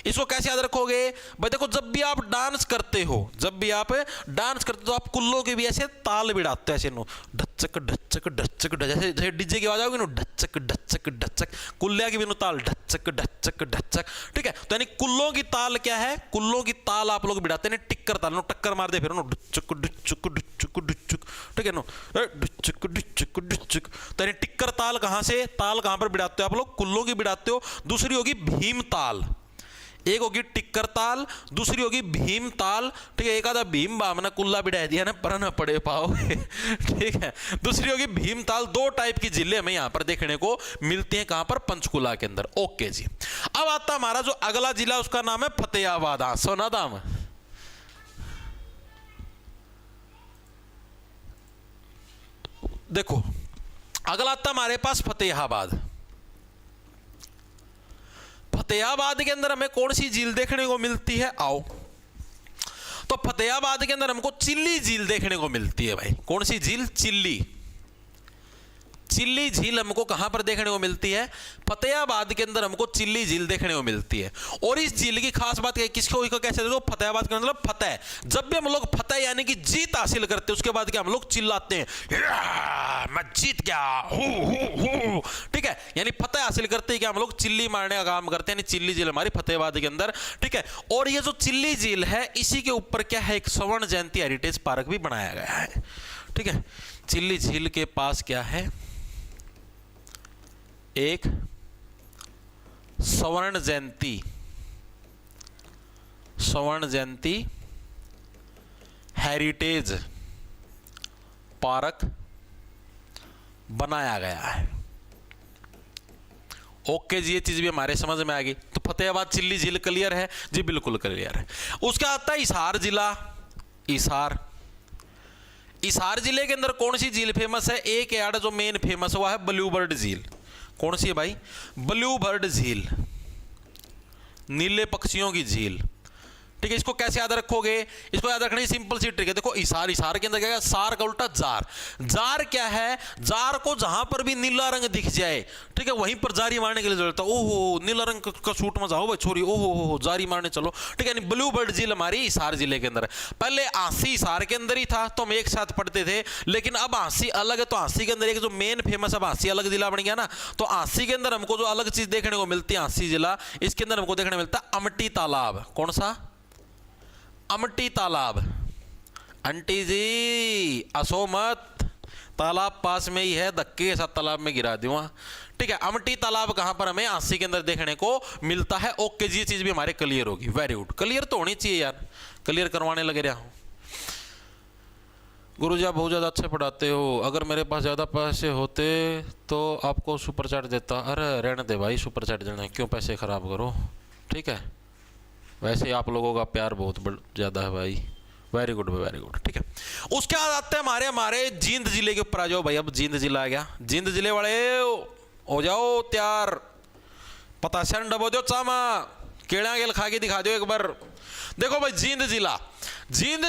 इसको कैसे याद रखोगे भाई, देखो जब भी आप डांस करते हो, जब भी आप डांस करते हो तो आप कुल्लों के भी ऐसे ताल बिड़ाते हो, ऐसे नो ढचक ढचक ढचक, जैसे डीजे की आवाज आओगी नो ढचक ढचक ढचक, कुल्लिया की भी नो ताल ढचक ढचक ढचक, ठीक है। तो यानी कुल्लों की ताल क्या है, कुल्लों की ताल आप लोग बिड़ाते हैं, टिक्कर ताल, नो टक्कर मार दे फिर नो ढचक ढचक ढचक ढचक, ठीक है, नो ढचक ढचक ढचक। तो यानी टिक्कर ताल कहां से, ताल कहां पर बिड़ाते हो आप लोग, कुल्लों की बिड़ाते हो। दूसरी होगी भीम ताल, एक होगी टिक्कर ताल, दूसरी होगी भीम ताल, ठीक है। एक आधा भीम बामना कुल्ला बिड़ा दिया ना, पर न पड़े पाओगे, ठीक है। दूसरी होगी भीम ताल। दो टाइप की जिले हमें यहां पर देखने को मिलती हैं, कहां पर, पंचकुला के अंदर, ओके जी। अब आता हमारा जो अगला जिला, उसका नाम है फतेहाबाद। हाँ, सोना दाम, देखो अगला आता हमारे पास फतेहाबाद। फतेहाबाद के अंदर हमें कौन सी झील देखने को मिलती है, आओ। तो फतेहाबाद के अंदर हमको चिल्ली झील देखने को मिलती है भाई। कौन सी झील, चिल्ली। चिल्ली झील हमको कहां पर देखने को मिलती है, फतेहाबाद के अंदर हमको चिल्ली झील देखने को मिलती है। और इस झील की खास बात है, किसको कैसे देखो, फतेहाबाद का मतलब फतेह। जब भी हम लोग फतेह यानी कि जीत हासिल करते हैं, उसके बाद क्या हम लोग चिल्लाते हैं, मैं जीत गया, ठीक है। यानी फतेह हासिल करते हैं क्या हम लोग चिल्ली मारने का काम करते हैं, यानी चिल्ली झील हमारी फतेहाबाद के अंदर, ठीक है। और ये जो चिल्ली झील है, इसी के ऊपर क्या है, एक स्वर्ण जयंती हेरिटेज पार्क भी बनाया गया है, ठीक है। चिल्ली झील के पास क्या है, एक स्वर्ण जयंती हेरिटेज पार्क बनाया गया है। ओके जी, ये चीज भी हमारे समझ में आ गई। तो फतेहाबाद चिल्ली झील क्लियर है जी, बिल्कुल क्लियर है। उसका आता है हिसार जिला। हिसार जिले के अंदर कौन सी झील फेमस है, एक यार्ड जो मेन फेमस हुआ है ब्लू बर्ड झील। कौन सी है भाई, ब्लू बर्ड झील, नीले पक्षियों की झील, ठीक है। इसको कैसे याद रखोगे, इसको याद रखने की सिंपल सी ट्रिक है। देखो हिसार के अंदर क्या है, सार का उल्टा जार। जार क्या है, जार को जहां पर भी नीला रंग दिख जाए, ठीक है, वहीं पर जारी मारने के लिए जरूरत है। ओहो नीला रंग का सूट में जाओ भाई छोरी, ओहो जारी मारने चलो, ठीक है। ब्लू बर्ड झील हमारी हिसार जिले के अंदर है। पहले आंसी हिसार के अंदर ही था, तो हम एक साथ पढ़ते थे, लेकिन अब आंसी अलग है, तो आंसी के अंदर एक जो मेन फेमस, अब आंसी अलग जिला बन गया ना। तो आंसी के अंदर हमको जो अलग चीज देखने को मिलती है, आंसी जिला, इसके अंदर हमको देखने को मिलता है अमटी तालाब। कौन सा, अमटी तालाब। आंटी जी असो मत, तालाब पास में ही है, धक्के के साथ तालाब में गिरा दूंगा, ठीक है। अमटी तालाब कहां पर हमें आंसी के अंदर देखने को मिलता है। ओके जी, ये चीज भी हमारे क्लियर होगी, वेरी गुड। क्लियर तो होनी चाहिए यार, क्लियर करवाने लगे रहा हूं। गुरुजी आप बहुत ज़्यादा अच्छे पढ़ाते हो, अगर मेरे पास ज़्यादा पैसे होते तो आपको सुपर चैट देता। अरे रहने दे भाई, सुपर चैट देना क्यों पैसे खराब करो, ठीक है। वैसे आप लोगों का प्यार बहुत ज़्यादा है भाई, वेरी गुड, ठीक है। उसके बाद आते हैं हमारे जींद जिले के ऊपर आ जाओ भाई। अब जींद जिला आ गया, जींद जिले वाले हो जाओ तैयार, पताशन डबो दो चामा, केड़ा गेल खा के दिखा दो एक बार। देखो भाई जींद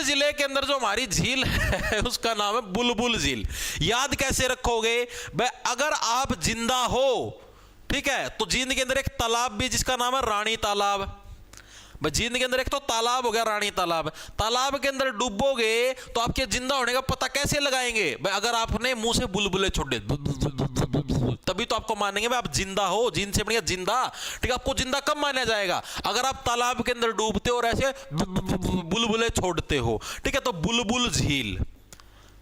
जिले के अंदर जो हमारी झील है उसका नाम है बुलबुल झील। याद कैसे रखोगे भाई, अगर आप जिंदा हो, ठीक है, तो जींद के अंदर एक तालाब भी जिसका नाम है रानी तालाब। भाई जींद के अंदर एक तो तालाब हो गया रानी तालाब, तालाब के अंदर डूबोगे तो आपके जिंदा होने का पता कैसे लगाएंगे भाई, अगर आपने मुंह से बुलबुले छोड़े तभी तो आपको मानेंगे भाई आप जिंदा हो। जींद से बढ़िया जिंदा, ठीक है। आपको जिंदा कब माना जाएगा, अगर आप तालाब के अंदर डूबते हो और ऐसे बुलबुले छोड़ते हो, ठीक है। तो बुलबुल झील,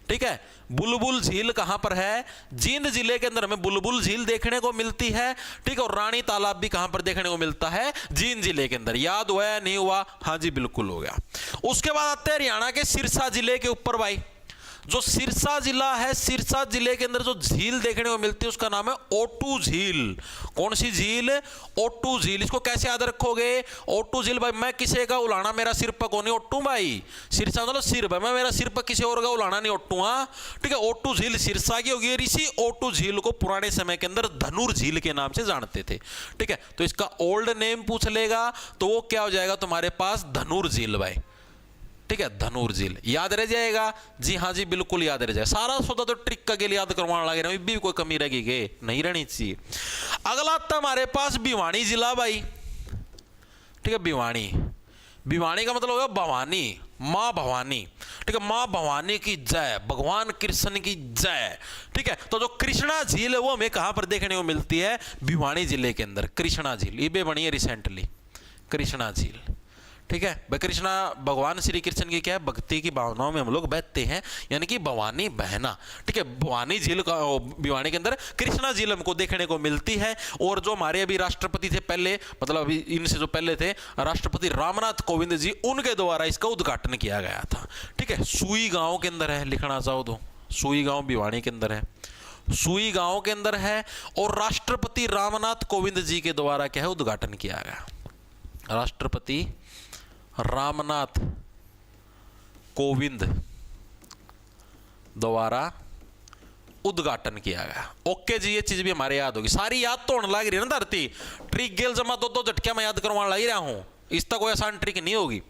ठीक है, बुलबुल झील कहां पर है, जींद जिले के अंदर हमें बुलबुल झील देखने को मिलती है, ठीक है। और रानी तालाब भी कहां पर देखने को मिलता है, जींद जिले के अंदर। याद हुआ या नहीं हुआ, हाँ जी बिल्कुल हो गया। उसके बाद आते हैं हरियाणा के सिरसा जिले के ऊपर भाई। जो सिरसा जिला है, सिरसा जिले के अंदर जो झील देखने को मिलती है उसका नाम है ओटू झील। कौन सी झील, ओटू झील। इसको कैसे याद रखोगे, ओटू झील भाई, मैं किसी का उलाना मेरा सिर पर कौन ओटू भाई, सिरसा मतलब सिर भाई, मैं मेरा सिर पर किसी और का उलाना नहीं ओटू, हाँ ठीक है। ओटू झील सिरसा की होगी, और इसी ओटू झील को पुराने समय के अंदर धनुर झील के नाम से जानते थे, ठीक है। तो इसका ओल्ड नेम पूछ लेगा तो वो क्या हो जाएगा तुम्हारे पास, धनुर झील भाई, ठीक है। धनुर झील याद रह जाएगा जी, हाँ जी बिल्कुल याद रह जाएगा। सारा सौदा तो ट्रिक का लिए याद करवाने लगे रहे, भी कोई कमी रहेगी के नहीं रहनी चाहिए। अगला था हमारे पास भिवानी जिला भाई, ठीक है। भिवानी का मतलब होगा भवानी, माँ भवानी, ठीक है। माँ भवानी की जय, भगवान कृष्ण की जय, ठीक है। तो जो कृष्णा झील है वो हमें कहां पर देखने को मिलती है, भिवानी जिले के अंदर। कृष्णा झील ये भी बनी है रिसेंटली, कृष्णा झील, ठीक है भाई। कृष्णा भगवान श्री कृष्ण की क्या है, भक्ति की भावनाओं में हम लोग बहते हैं, यानी कि भवानी बहना, ठीक है। भवानी झील का भिवानी के अंदर कृष्णा झील हमको देखने को मिलती है। और जो हमारे अभी राष्ट्रपति थे पहले, मतलब अभी इनसे जो पहले थे राष्ट्रपति रामनाथ कोविंद जी, उनके द्वारा इसका उद्घाटन किया गया था, ठीक है। सुई गांव के अंदर है, लिखना चाहो तो सुई गांव भिवानी के अंदर है, सुई गांव के अंदर है। और राष्ट्रपति रामनाथ कोविंद जी के द्वारा क्या है, उद्घाटन किया गया। राष्ट्रपति रामनाथ कोविंद द्वारा उद्घाटन किया गया। ओके जी, ये चीज भी हमारे याद होगी। सारी याद तो होने लग रही है ना धरती, ट्रिक गेल जमा दो झटकिया मैं याद करवाने लग रहा हूं, इसका कोई आसान ट्रिक नहीं होगी।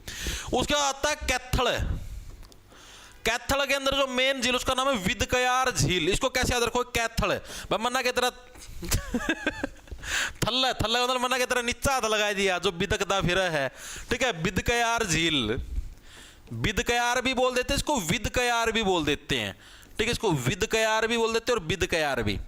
उसके बाद आता है कैथल। कैथल के अंदर जो मेन झील उसका नाम है विदकयार झील। इसको कैसे याद रखो? कैथल मन्ना के तरह थल्ला थल्ला मतलब मन्ना के तरह नीचा हाथ लगा दिया जो बिदकता फिर है, ठीक है। विदकयार झील, विदकयार भी बोल देते हैं इसको, विदकयार भी बोल देते हैं, ठीक है। इसको विदकयार भी बोल देते हैं और विदकयार भी।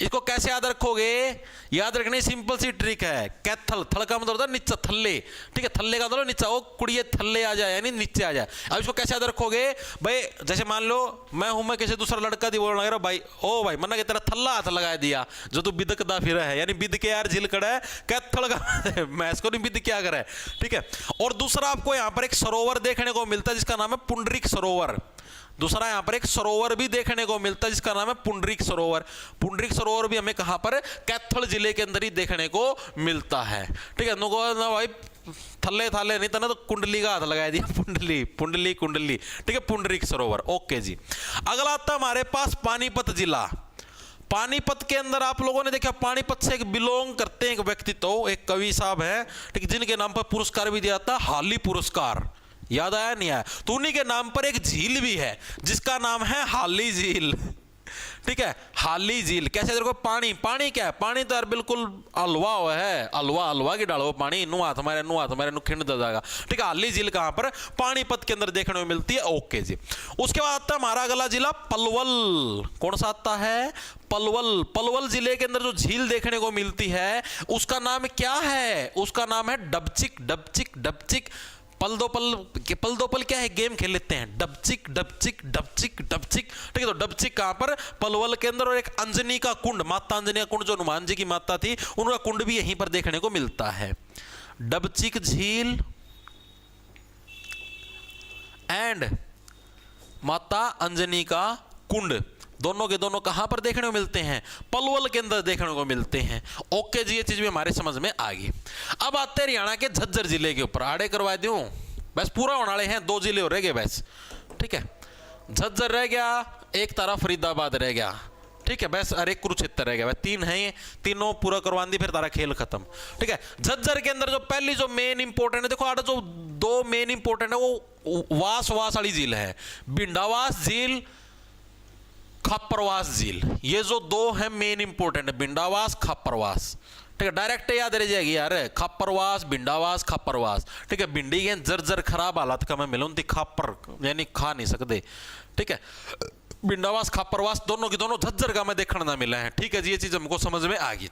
इसको कैसे याद रखोगे? याद रखने सिंपल सी ट्रिक है। कैथल, थल का मतलब होता है नीचा, थल्ले, ठीक है। थल्ले का मतलब नीचा, वो कुड़िए थल्ले आ जाए यानी नीचे आ जाए। अब इसको कैसे याद रखोगे भाई? जैसे मान लो मैं किसी दूसरा लड़का दी बोलने लगा भाई, ओ भाई मन्ना की तरह थल्ला हाथ लगा दिया जो तू बिदकदा फिर है, यानी बिद के यार झील कड़ा है। कैथल का मैं इसको नहीं बिद क्या करे, ठीक है। और दूसरा आपको यहाँ पर एक सरोवर देखने को मिलता है जिसका नाम है पुंडरीक सरोवर। दूसरा यहां पर एक सरोवर भी देखने को मिलता है जिसका नाम है पुंडरीक सरोवर। पुंडरीक सरोवर भी हमें कहां पर? कैथल जिले के अंदर ही देखने को मिलता है, ठीक है। ना भाई थल्ले थाले नहीं था ना, तो कुंडली का हाथ लगा दिया, पुंडली पुंडली कुंडली, ठीक है। पुंडरीक सरोवर, ओके जी। अगला आता है हमारे पास पानीपत जिला। पानीपत के अंदर आप लोगों ने देखा, पानीपत से एक बिलोंग करते हैं एक व्यक्तित्व, एक कवि साहब है, ठीक, जिनके नाम पर पुरस्कार भी दिया था, हाली पुरस्कार। याद आया नहीं आया? तो उन्हीं के नाम पर एक झील भी है जिसका नाम है हाली झील, ठीक है। हाली झील कैसे देखो? पानी, पानी क्या है? पानी तो यार बिल्कुल हलवा हुआ है, हलवा हलवा की डालो पानी, नु हाथ हमारे खिंड दे जाएगा, ठीक है। हाली झील कहां पर? पानीपत के अंदर देखने को मिलती है, ओके जी। उसके बाद आता है हमारा अगला जिला पलवल। कौन सा आता है? पलवल। पलवल जिले के अंदर जो झील देखने को मिलती है उसका नाम क्या है? उसका नाम है डबचिक। डबचिक डबचिक पल दो पल क्या है? गेम खेल लेते हैं। डबचिक डबचिक डबचिक डबचिक, ठीक है। तो डबचिक कहां पर? पलवल के अंदर। और एक अंजनी का कुंड, माता अंजनी का कुंड जो हनुमान जी की माता थी, उनका कुंड भी यहीं पर देखने को मिलता है। डबचिक झील एंड माता अंजनी का कुंड, दोनों के दोनों कहां पर देखने को मिलते हैं? पलवल के अंदर देखने को मिलते हैं, ओके जी। ये चीज भी हमारे समझ में आ गई। अब आते हैं हरियाणा के झज्जर जिले के ऊपर। आड़े करवा दूं, बस पूरा होने वाले हैं, 2 जिले हो रह गए बस, ठीक है। झज्जर रह गया, एक तरफ फरीदाबाद रह गया, ठीक है। बस अरे कुरुक्षेत्र रह गया, बस 3 हैं, तीनों पूरा करवा दी, फिर तारा खेल खत्म, ठीक है। झज्जर के अंदर जो पहली जो मेन इंपोर्टेंट है, देखो आड़े जो 2 मेन इंपोर्टेंट है वो वास वाली झील है, बिंडावास झील, खापरवास झील। ये जो 2 है मेन इंपोर्टेंट है, बिंडावास खापरवास, ठीक है। डायरेक्ट याद रह जाएगी यार, खापरवास बिंडावास खापरवास, ठीक है। बिंडी के जर्जर खराब हालत का मैं मिलूं थी, खापर यानी खा नहीं सकते, ठीक है। बिंडावास खापरवास दोनों की दोनों झज्जर का मैं देखने ना मिला है, ठीक है जी। ये चीज हमको समझ में आ गई।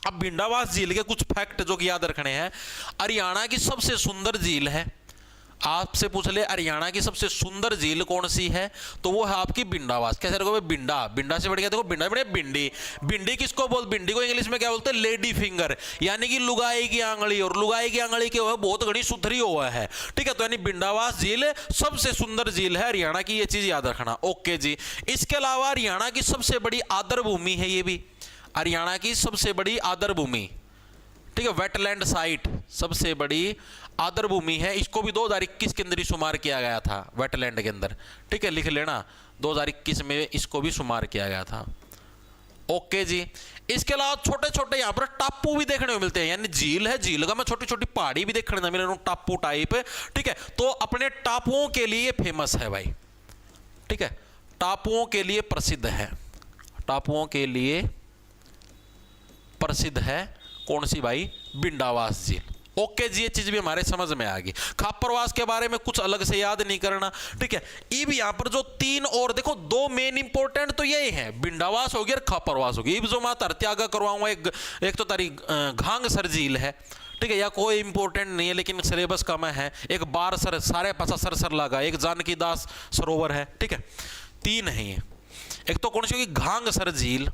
अब बिंडावास झील के कुछ फैक्ट जो कि याद रखने हैं। हरियाणा की सबसे सुंदर झील है। आपसे पूछ ले हरियाणा की सबसे सुंदर झील कौन सी है, तो वो है आपकी बिंडावास। कैसे रखोगे? बिंडा, बिंडा से बढ़ गया, देखो बिंडा बड़े बिंडी। बिंडी किसको बोल? बिंडी को इंग्लिश में क्या बोलते हैं? लेडी फिंगर, यानी कि लुगाई की आंगली। और लुगाई की आंगली के हुआ बहुत घनी सुथरी हुआ है, ठीक है। तो यानी बिंडावास झील सबसे सुंदर झील है हरियाणा की, ये चीज याद रखना, ओके जी। इसके अलावा हरियाणा की सबसे बड़ी आदर भूमि है, ये भी हरियाणा की सबसे बड़ी आदर भूमि, ठीक है। वेटलैंड साइट सबसे बड़ी आदर भूमि है। इसको भी 2021 के अंदर ही शुमार किया गया था, वेटलैंड के अंदर, ठीक है। लिख लेना, 2021 में इसको भी शुमार किया गया था, ओके जी। इसके अलावा छोटे छोटे यहां पर टापू भी देखने को मिलते हैं, यानी झील है, झील का मैं छोटी छोटी पहाड़ी भी देखने को मिले, टापू टाइप, ठीक है। तो अपने टापुओं के लिए फेमस है भाई, ठीक है। टापुओं के लिए प्रसिद्ध है, टापुओं के लिए प्रसिद्ध है कौन सी भाई? बिंडावास झील, ओके जी। ये चीज भी हमारे समझ में आ गई। खापरवास के बारे में कुछ अलग से याद नहीं करना, ठीक है। ये भी यहां पर जो 3 और देखो 2 मेन इंपोर्टेंट तो यही है, बिंडावास हो गया और खापरवास हो गया। ये जो मैं तरत्यागा करवाऊंगा, एक तो तारी घांगसर झील है, ठीक है। या कोई इंपोर्टेंट नहीं है लेकिन सिलेबस का में है। एक बारसर, सारे पासा सर लगा, एक जानकी दास सरोवर है, ठीक है। 3 है ये। एक तो कौन सी होगी? घांगसर झील,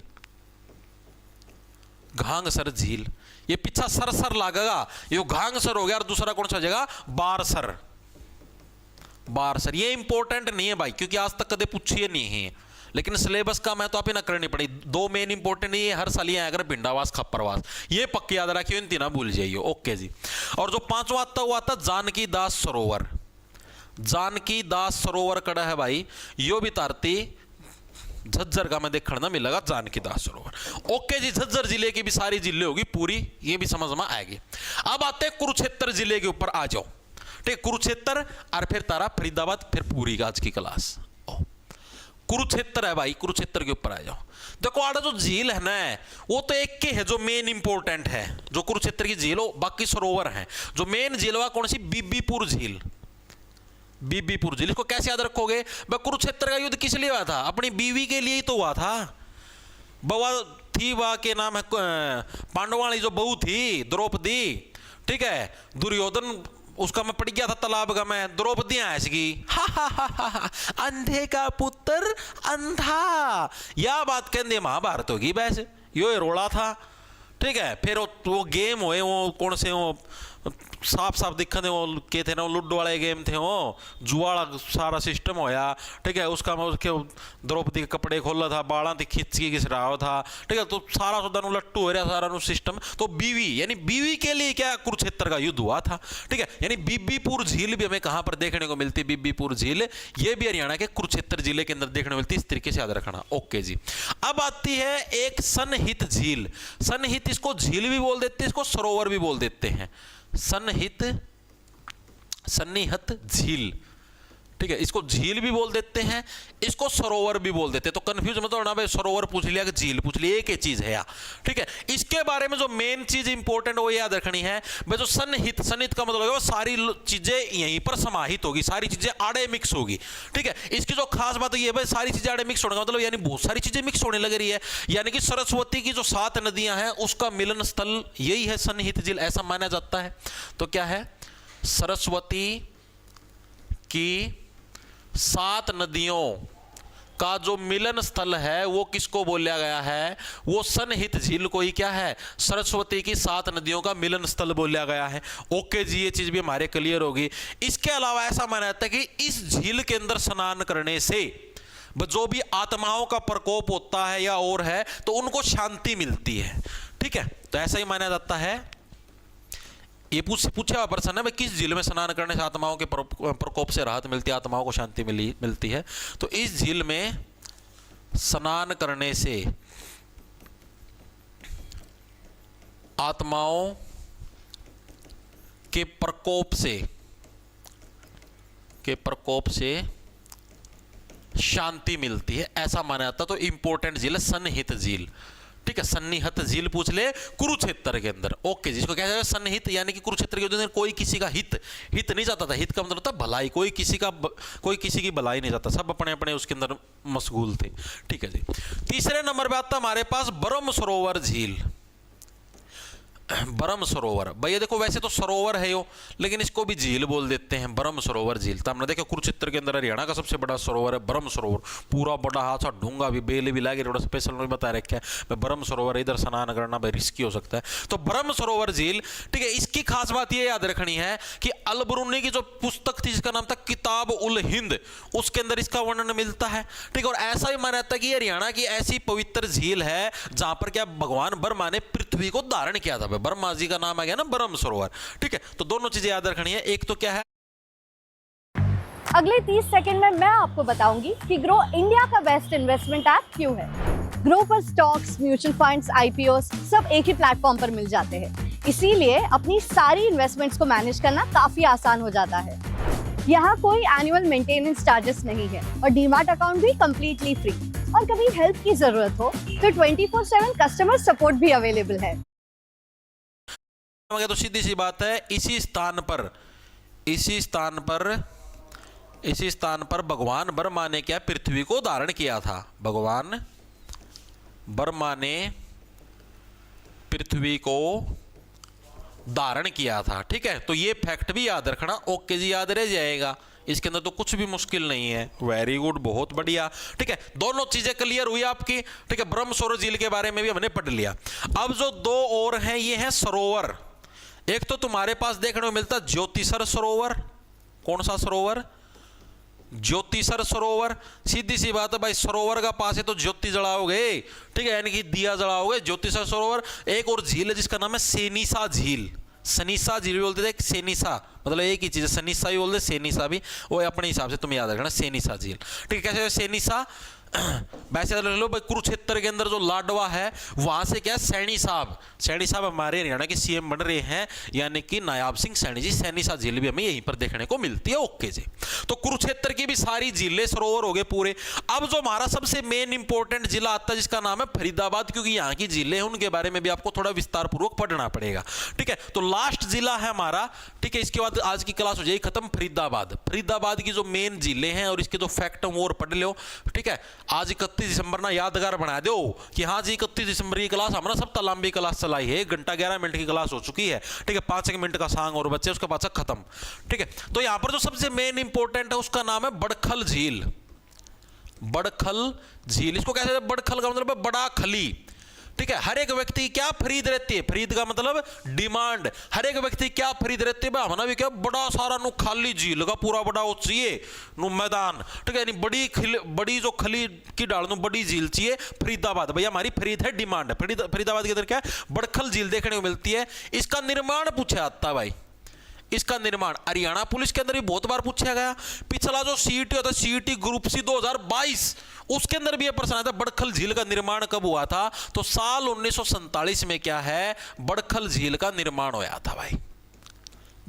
घांगसर झील, ये पीछा सर लगेगा, ये घांगसर हो गया। और दूसरा कौन सा हो जाएगा? बारसर, बारसर। ये इंपॉर्टेंट नहीं है भाई, क्योंकि आज तक कदे पूछिए नहीं है, लेकिन सिलेबस का मैं तो आप ही ना करनी पड़ी। 2 मेन इंपॉर्टेंट ये हर साल ये अगर बिंडावास खापरवास, ये पक्की याद रखिए, इन 3 भूल जाइए, ओके जी। और जो 5वां आता हुआ था जानकी दास सरोवर। जानकी दास सरोवर कड़ा है भाई, यो भी तारती झज्जर का मैं देखने ना मिलेगा जानकी दास सरोवर। ओके जी, झज्जर जिले की भी सारी जिले होगी पूरी, ये भी समझ में आएगी। अब आते हैं कुरुक्षेत्र जिले के ऊपर, आ जाओ। ठीक, कुरुक्षेत्र और फिर तारा फरीदाबाद, फिर पूरी आज की क्लास। कुरुक्षेत्र है भाई, कुरुक्षेत्र के ऊपर आ जाओ। देखो आड़ा जो झील है ना, वो तो एक के है जो मेन इंपॉर्टेंट है, जो कुरुक्षेत्र की झील हो, बाकी सरोवर हैं। जो मेन झील हुआ कौन सी? बीबीपुर झील। बीबीपुर झील, इसको कैसे याद रखोगे? भाई कुरुक्षेत्र का युद्ध किस लिए हुआ था? अपनी बीवी के लिए ही तो हुआ था। बवा थी, वह के नाम है पांडवों वाली जो बहू थी द्रौपदी, ठीक है, दुर्योधन उसका मैं पड़ गया था तालाब का, मैं द्रौपदी ऐसी अंधे का पुत्र अंधा, यह बात कहते महाभारत होगी। वैसे यो रोड़ा था, ठीक है। फिर वो गेम हुए, वो कौन से वो साफ साफ दिखा थे, वो के थे ना, वो लुड्डो वाले गेम थे, वो जुआड़ा सारा सिस्टम होया, ठीक है। उसका मैं उसके द्रौपदी के कपड़े खोला था, बाड़ा थी खींच के घिस रहा था, ठीक है। तो सारा सुधार लट्टू हो रहा सारा सिस्टम। तो बीवी, यानी बीवी के लिए क्या कुरुक्षेत्र का युद्ध हुआ था, ठीक है। यानी बीबीपुर झील भी हमें कहां पर देखने को मिलती है? बीबीपुर झील ये भी हरियाणा के कुरुक्षेत्र जिले के अंदर देखने को मिलती है। इस तरीके से याद रखना। ओके जी, अब आती है एक सनहित झील। सनहित, इसको झील भी बोल देते हैं, इसको सरोवर भी बोल देते हैं। सन्निहित झील, ठीक है, इसको झील भी बोल देते हैं, इसको सरोवर भी बोल देते हैं। तो कंफ्यूज मत होना भाई, सरोवर पूछ लिया कि झील पूछ लिया, एक ही चीज है यार, ठीक है। इसके बारे में जो मेन चीज इंपॉर्टेंट वो याद रखनी है भाई, जो सन्निहित, सन्निहित का मतलब है सारी चीजें यहीं पर समाहित होगी, सारी चीजें आड़े मिक्स होगी, ठीक है। इसकी जो खास बात ये है भाई, सारी चीजें आड़े मिक्स होने का मतलब यानी बहुत सारी चीजें मिक्स होने लग रही है। यानी कि सरस्वती की जो 7 नदियां हैं उसका मिलन स्थल यही है सन्निहित झील, ऐसा माना जाता है। तो क्या है? सरस्वती की 7 नदियों का जो मिलन स्थल है वो किसको बोला गया है? वो सनहित झील को ही क्या है? सरस्वती की 7 नदियों का मिलन स्थल बोला गया है। ओके जी, ये चीज भी हमारे क्लियर होगी। इसके अलावा ऐसा माना जाता है कि इस झील के अंदर स्नान करने से जो भी आत्माओं का प्रकोप होता है या और है तो उनको शांति मिलती है, ठीक है। तो ऐसा ही माना जाता है। ये पूछा हुआ प्रश्न है भाई, किस झील में स्नान करने से आत्माओं के प्रकोप से राहत मिलती है, आत्माओं को शांति मिलती है? तो इस झील में स्नान करने से आत्माओं के प्रकोप से शांति मिलती है, ऐसा माना जाता है। तो इंपॉर्टेंट झील है सन्निहित झील, ठीक है। सन्निहित झील पूछ ले कुरुक्षेत्र के अंदर। ओके जी, इसको क्या है? सन्निहित, यानी कि कुरुक्षेत्र के अंदर कोई किसी का हित नहीं चाहता था। हित का मतलब होता है भलाई, कोई किसी की भलाई नहीं चाहता, सब अपने अपने उसके अंदर मशगूल थे, ठीक है जी। तीसरे नंबर पे आता हमारे पास ब्रह्म सरोवर झील। ब्रह्म सरोवर, भैया देखो वैसे तो सरोवर है यो, लेकिन इसको भी झील बोल देते हैं, ब्रह्म सरोवर झील। तो हमने देखा कुरुक्षेत्र के अंदर हरियाणा का सबसे बड़ा सरोवर है ब्रह्म सरोवर, पूरा बड़ा हाथ ढूंगा भी, बेल भी लागे, थोड़ा स्पेशल नहीं बता रखा है ब्रह्म सरोवर, इधर स्नान करना भाई रिस्की हो सकता है। तो ब्रह्म सरोवर झील, ठीक है। इसकी खास बात ये याद रखनी है कि अल-बरूनी की जो पुस्तक थी जिसका नाम था किताब उल हिंद, उसके अंदर इसका वर्णन मिलता है, ठीक है। और ऐसा भी माना जाता है कि हरियाणा की ऐसी पवित्र झील है जहां पर क्या भगवान ब्रह्मा ने पृथ्वी को धारण किया था। ब्रह्मा जी का नाम आ गया ना ब्रह्म सरोवर, ठीक है। तो दोनों चीजें याद रखनी है। एक तो क्या है, अगले 30 सेकंड में मैं आपको बताऊंगी कि ग्रो इंडिया का बेस्ट इन्वेस्टमेंट ऐप क्यों है। ग्रो पर स्टॉक्स, म्यूचुअल फंड्स, आईपीओस सब एक ही प्लेटफॉर्म पर मिल जाते हैं, इसीलिए अपनी सारी इन्वेस्टमेंट्स को मैनेज करना काफी आसान हो जाता है। यहाँ कोई एनुअल मेंटेनेंस चार्जेस नहीं है और डीमैट अकाउंट भी कंप्लीटली फ्री। और कभी हेल्प की जरूरत हो तो 24/7 कस्टमर सपोर्ट भी अवेलेबल है। तो सीधी सी बात है, इसी स्थान पर भगवान ब्रह्मा ने क्या पृथ्वी को धारण किया था। भगवान ब्रह्मा ने पृथ्वी को धारण किया था, ठीक है। तो ये फैक्ट भी याद रखना। ओके जी, याद रह जाएगा, इसके अंदर तो कुछ भी मुश्किल नहीं है। वेरी गुड, बहुत बढ़िया, ठीक है। दोनों चीजें क्लियर हुई आपकी, ठीक है। ब्रह्म सरोवर झील के बारे में भी हमने पढ़ लिया। अब जो 2 और हैं ये हैं सरोवर। एक तो तुम्हारे पास देखने को मिलता ज्योतिसर सरोवर। कौन सा सरोवर? ज्योतिसर सरोवर। सीधी सी बात है भाई, सरोवर का पास है तो ज्योति जलाओगे, ठीक है, यानी कि दिया जलाओगे। ज्योतिसर सरोवर। एक और झील है जिसका नाम है सेनिसा झील। सनीसा झील बोलते थे, सेनिसा मतलब एक ही चीज़ है, सनीसा भी बोलते, सेनीसा भी, वो अपने हिसाब से तुम याद रखना, सेनीसा झील। ठीक है, कैसे सेनीसा वैसे रख लो भाई, कुरुक्षेत्र के अंदर जो लाडवा है वहां से क्या है, सैनी साहब हमारे हरियाणा के सीएम बन रहे हैं, यानी कि नायाब सिंह सैनी जी। सैनीसा झील भी हमें यहीं पर देखने को मिलती है। ओके जी, तो कुरुक्षेत्र की भी सारी झीलें सरोवर हो गए पूरे। अब जो हमारा सबसे मेन इंपॉर्टेंट जिला आता है जिसका नाम है फरीदाबाद, क्योंकि यहाँ की झीलें हैं उनके बारे में भी आपको थोड़ा विस्तार पूर्वक पढ़ना पड़ेगा। ठीक है, तो लास्ट जिला है हमारा। ठीक है, इसके बाद आज की क्लास हो जाएगी खत्म। फरीदाबाद की जो मेन झीलें हैं और इसके जो फैक्ट हैं वो और पढ़ लो। ठीक है, आज 31 दिसंबर ना यादगार बना दो कि हाँ जी 31 दिसंबर की क्लास हमारा सब लंबी क्लास चलाई है, 1 घंटा 11 मिनट की क्लास हो चुकी है। ठीक है, 5 मिनट का सांग और बच्चे उसके बाद खत्म। ठीक है, तो यहां पर जो सबसे मेन इंपॉर्टेंट है उसका नाम है बड़खल झील। इसको कैसे, बड़खल का मतलब है बड़ा खली। ठीक है, हर एक व्यक्ति की क्या खरीद रहती है, खरीद का मतलब डिमांड, हर एक व्यक्ति क्या खरीद रहती है, हमारा भी क्या बड़ा सारा नु खाली झील का पूरा बड़ा वो चाहिए नु मैदान। ठीक है, यानी बड़ी जो खली की डाल नु बड़ी झील चाहिए फरीदाबाद, भैया हमारी खरीद है, डिमांड है। फरीदाबाद के अंदर क्या है, बड़खल झील देखने को मिलती है। इसका निर्माण पूछा जाता है भाई, इसका निर्माण हरियाणा पुलिस के अंदर भी बहुत बार पूछा गया। पिछला जो सीईटी होता है, सीईटी ग्रुप सी 2022, उसके अंदर भी यह प्रश्न आया था बड़खल झील का निर्माण कब हुआ था, तो साल 1947 में क्या है, बड़खल झील का निर्माण हुआ था भाई।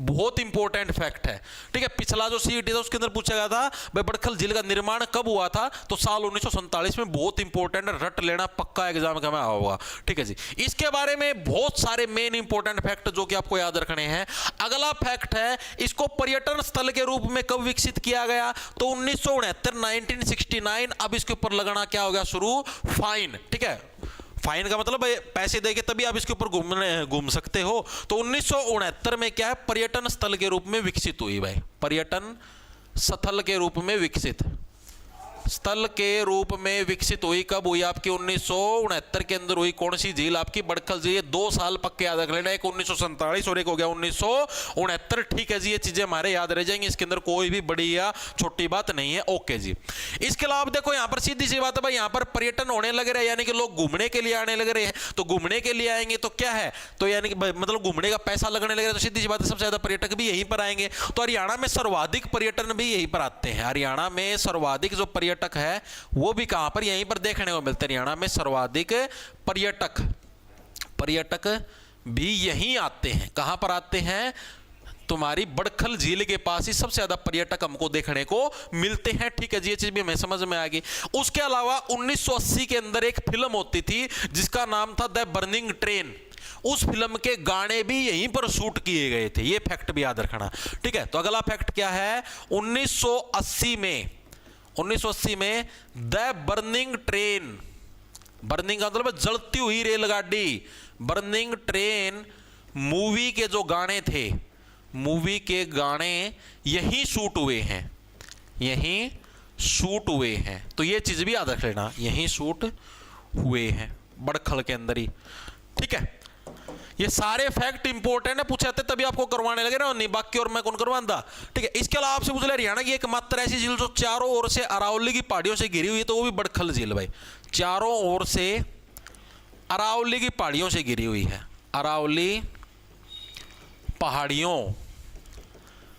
बहुत इंपॉर्टेंट फैक्ट है। ठीक है, पिछला जो सीईटी था उसके अंदर पूछा गया था भाई बड़खल झील का निर्माण कब हुआ था, तो साल 1947 में। बहुत इंपॉर्टेंट, रट लेना पक्का एग्जाम का में होगा। ठीक है जी, इसके बारे में बहुत सारे मेन इंपॉर्टेंट फैक्ट जो कि आपको याद रखने हैं। अगला फैक्ट है, इसको पर्यटन स्थल के रूप में कब विकसित किया गया, तो 1969। अब इसके ऊपर लगाना क्या हो गया शुरू, फाइन। ठीक है, फाइन का मतलब पैसे देके तभी आप इसके ऊपर घूम सकते हो। तो 1969 में क्या है, पर्यटन स्थल के रूप में विकसित हुई भाई, पर्यटन स्थल के रूप में विकसित, स्थल के रूप में विकसित हुई। कब हुई आपकी, 1969 के अंदर हुई। कौन सी झील आपकी, बड़खल झील। 2 साल पक्के याद रख लेना, एक 1947 और एक हो गया 1969। ठीक है जी, ये चीजें हमारे याद रह जाएंगी, इसके अंदर कोई भी बड़ी या छोटी बात नहीं है। ओके जी, इसके अलावा देखो यहाँ पर सीधी सी बात है भाई, यहाँ पर पर्यटन होने लग रहे हैं, यानी कि लोग घूमने के लिए आने लग रहे हैं। तो घूमने के लिए आएंगे तो क्या है, तो यानी कि मतलब घूमने का पैसा लगने लग रहा है, तो सीधी सी बात है सबसे ज्यादा पर्यटक भी यहीं पर आएंगे। तो हरियाणा में सर्वाधिक पर्यटन भी यहीं पर आते हैं। हरियाणा में सर्वाधिक जो पर्यटक है वो भी कहां पर, यहीं पर देखने को मिलते हैं। हरियाणा में सर्वाधिक पर्यटक भी यहीं आते हैं। कहां पर आते हैं, तुम्हारी बड़खल झील के पास ही सबसे ज्यादा पर्यटक हमको देखने को मिलते हैं। ठीक है जी, ये चीज भी हमें समझ में आ गई। उसके अलावा 1980 के अंदर एक फिल्म होती थी जिसका नाम था द बर्निंग ट्रेन। उस फिल्म के गाने भी यहीं पर शूट किए गए थे, ये फैक्ट भी याद रखना। ठीक है, तो अगला फैक्ट क्या है, 1980 में द बर्निंग ट्रेन, बर्निंग का मतलब जलती हुई रेलगाड़ी, बर्निंग ट्रेन मूवी के जो गाने थे, मूवी के गाने यहीं शूट हुए हैं, यहीं शूट हुए हैं। तो ये चीज भी याद रख लेना, यहीं शूट हुए हैं बड़खल के अंदर ही। ठीक है, ये सारे फैक्ट इंपॉर्टेंट है, पूछे जाते तभी आपको करवाने लगे ना, नहीं बाकी और मैं कौन करवाता। ठीक है, इसके अलावा आपसे पूछ ले, हरियाणा की एकमात्र ऐसी झील जो चारों ओर से अरावली की पहाड़ियों से घिरी हुई है, तो वो भी बड़खल झील भाई। चारों ओर से अरावली की पहाड़ियों से घिरी हुई है, अरावली पहाड़ियों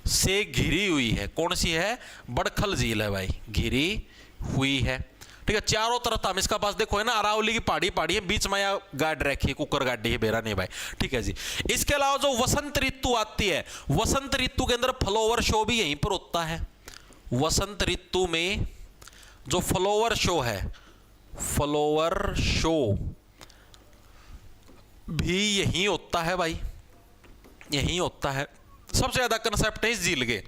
से घिरी हुई है। कौन सी है, बड़खल झील है भाई, घिरी हुई है। ठीक है, चारों तरफ हम इसका पास देखो है ना, अरावली की पहाड़ी है, बीच में या गाड़ रखी है, कुकर गाड़ी है, बेरा नहीं भाई। ठीक है जी, इसके अलावा जो वसंत ऋतु आती है, वसंत ऋतु के अंदर फ्लावर शो भी यहीं पर होता है। वसंत ऋतु में जो फ्लावर शो है, फ्लावर शो भी यहीं होता है भाई, यहीं होता है। सबसे ज्यादा कंसेप्ट है इस झील के,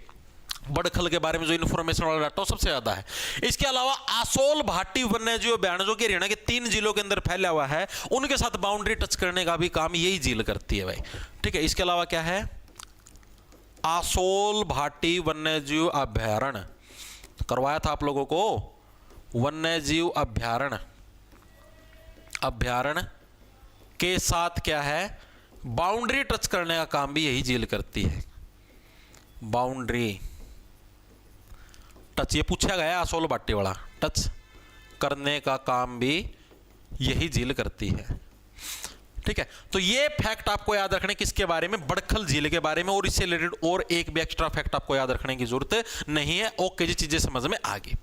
बड़खल के बारे में जो इन्फॉर्मेशन वाला डाटा सबसे ज्यादा है। इसके अलावा आसोल भाटी वन्यजीव अभयारण्य जो कि हरियाणा के 3 जिलों के अंदर फैला हुआ है, उनके साथ बाउंड्री टच करने का भी काम यही झील करती है भाई। ठीक है, इसके अलावा क्या है, आसोल भाटी वन्यजीव अभयारण्य करवाया था आप लोगों को, वन्यजीव अभयारण्य, अभयारण्य के साथ क्या है, बाउंड्री टच करने का काम भी यही झील करती है। बाउंड्री टच, ये पूछा गया आसोल भाटी वाला, टच करने का काम भी यही झील करती है। ठीक है, तो ये फैक्ट आपको याद रखने किसके बारे में, बड़खल झील के बारे में, और इससे रिलेटेड और एक भी एक्स्ट्रा फैक्ट आपको याद रखने की जरूरत नहीं है। ओके जी, चीजें समझ में आ गई।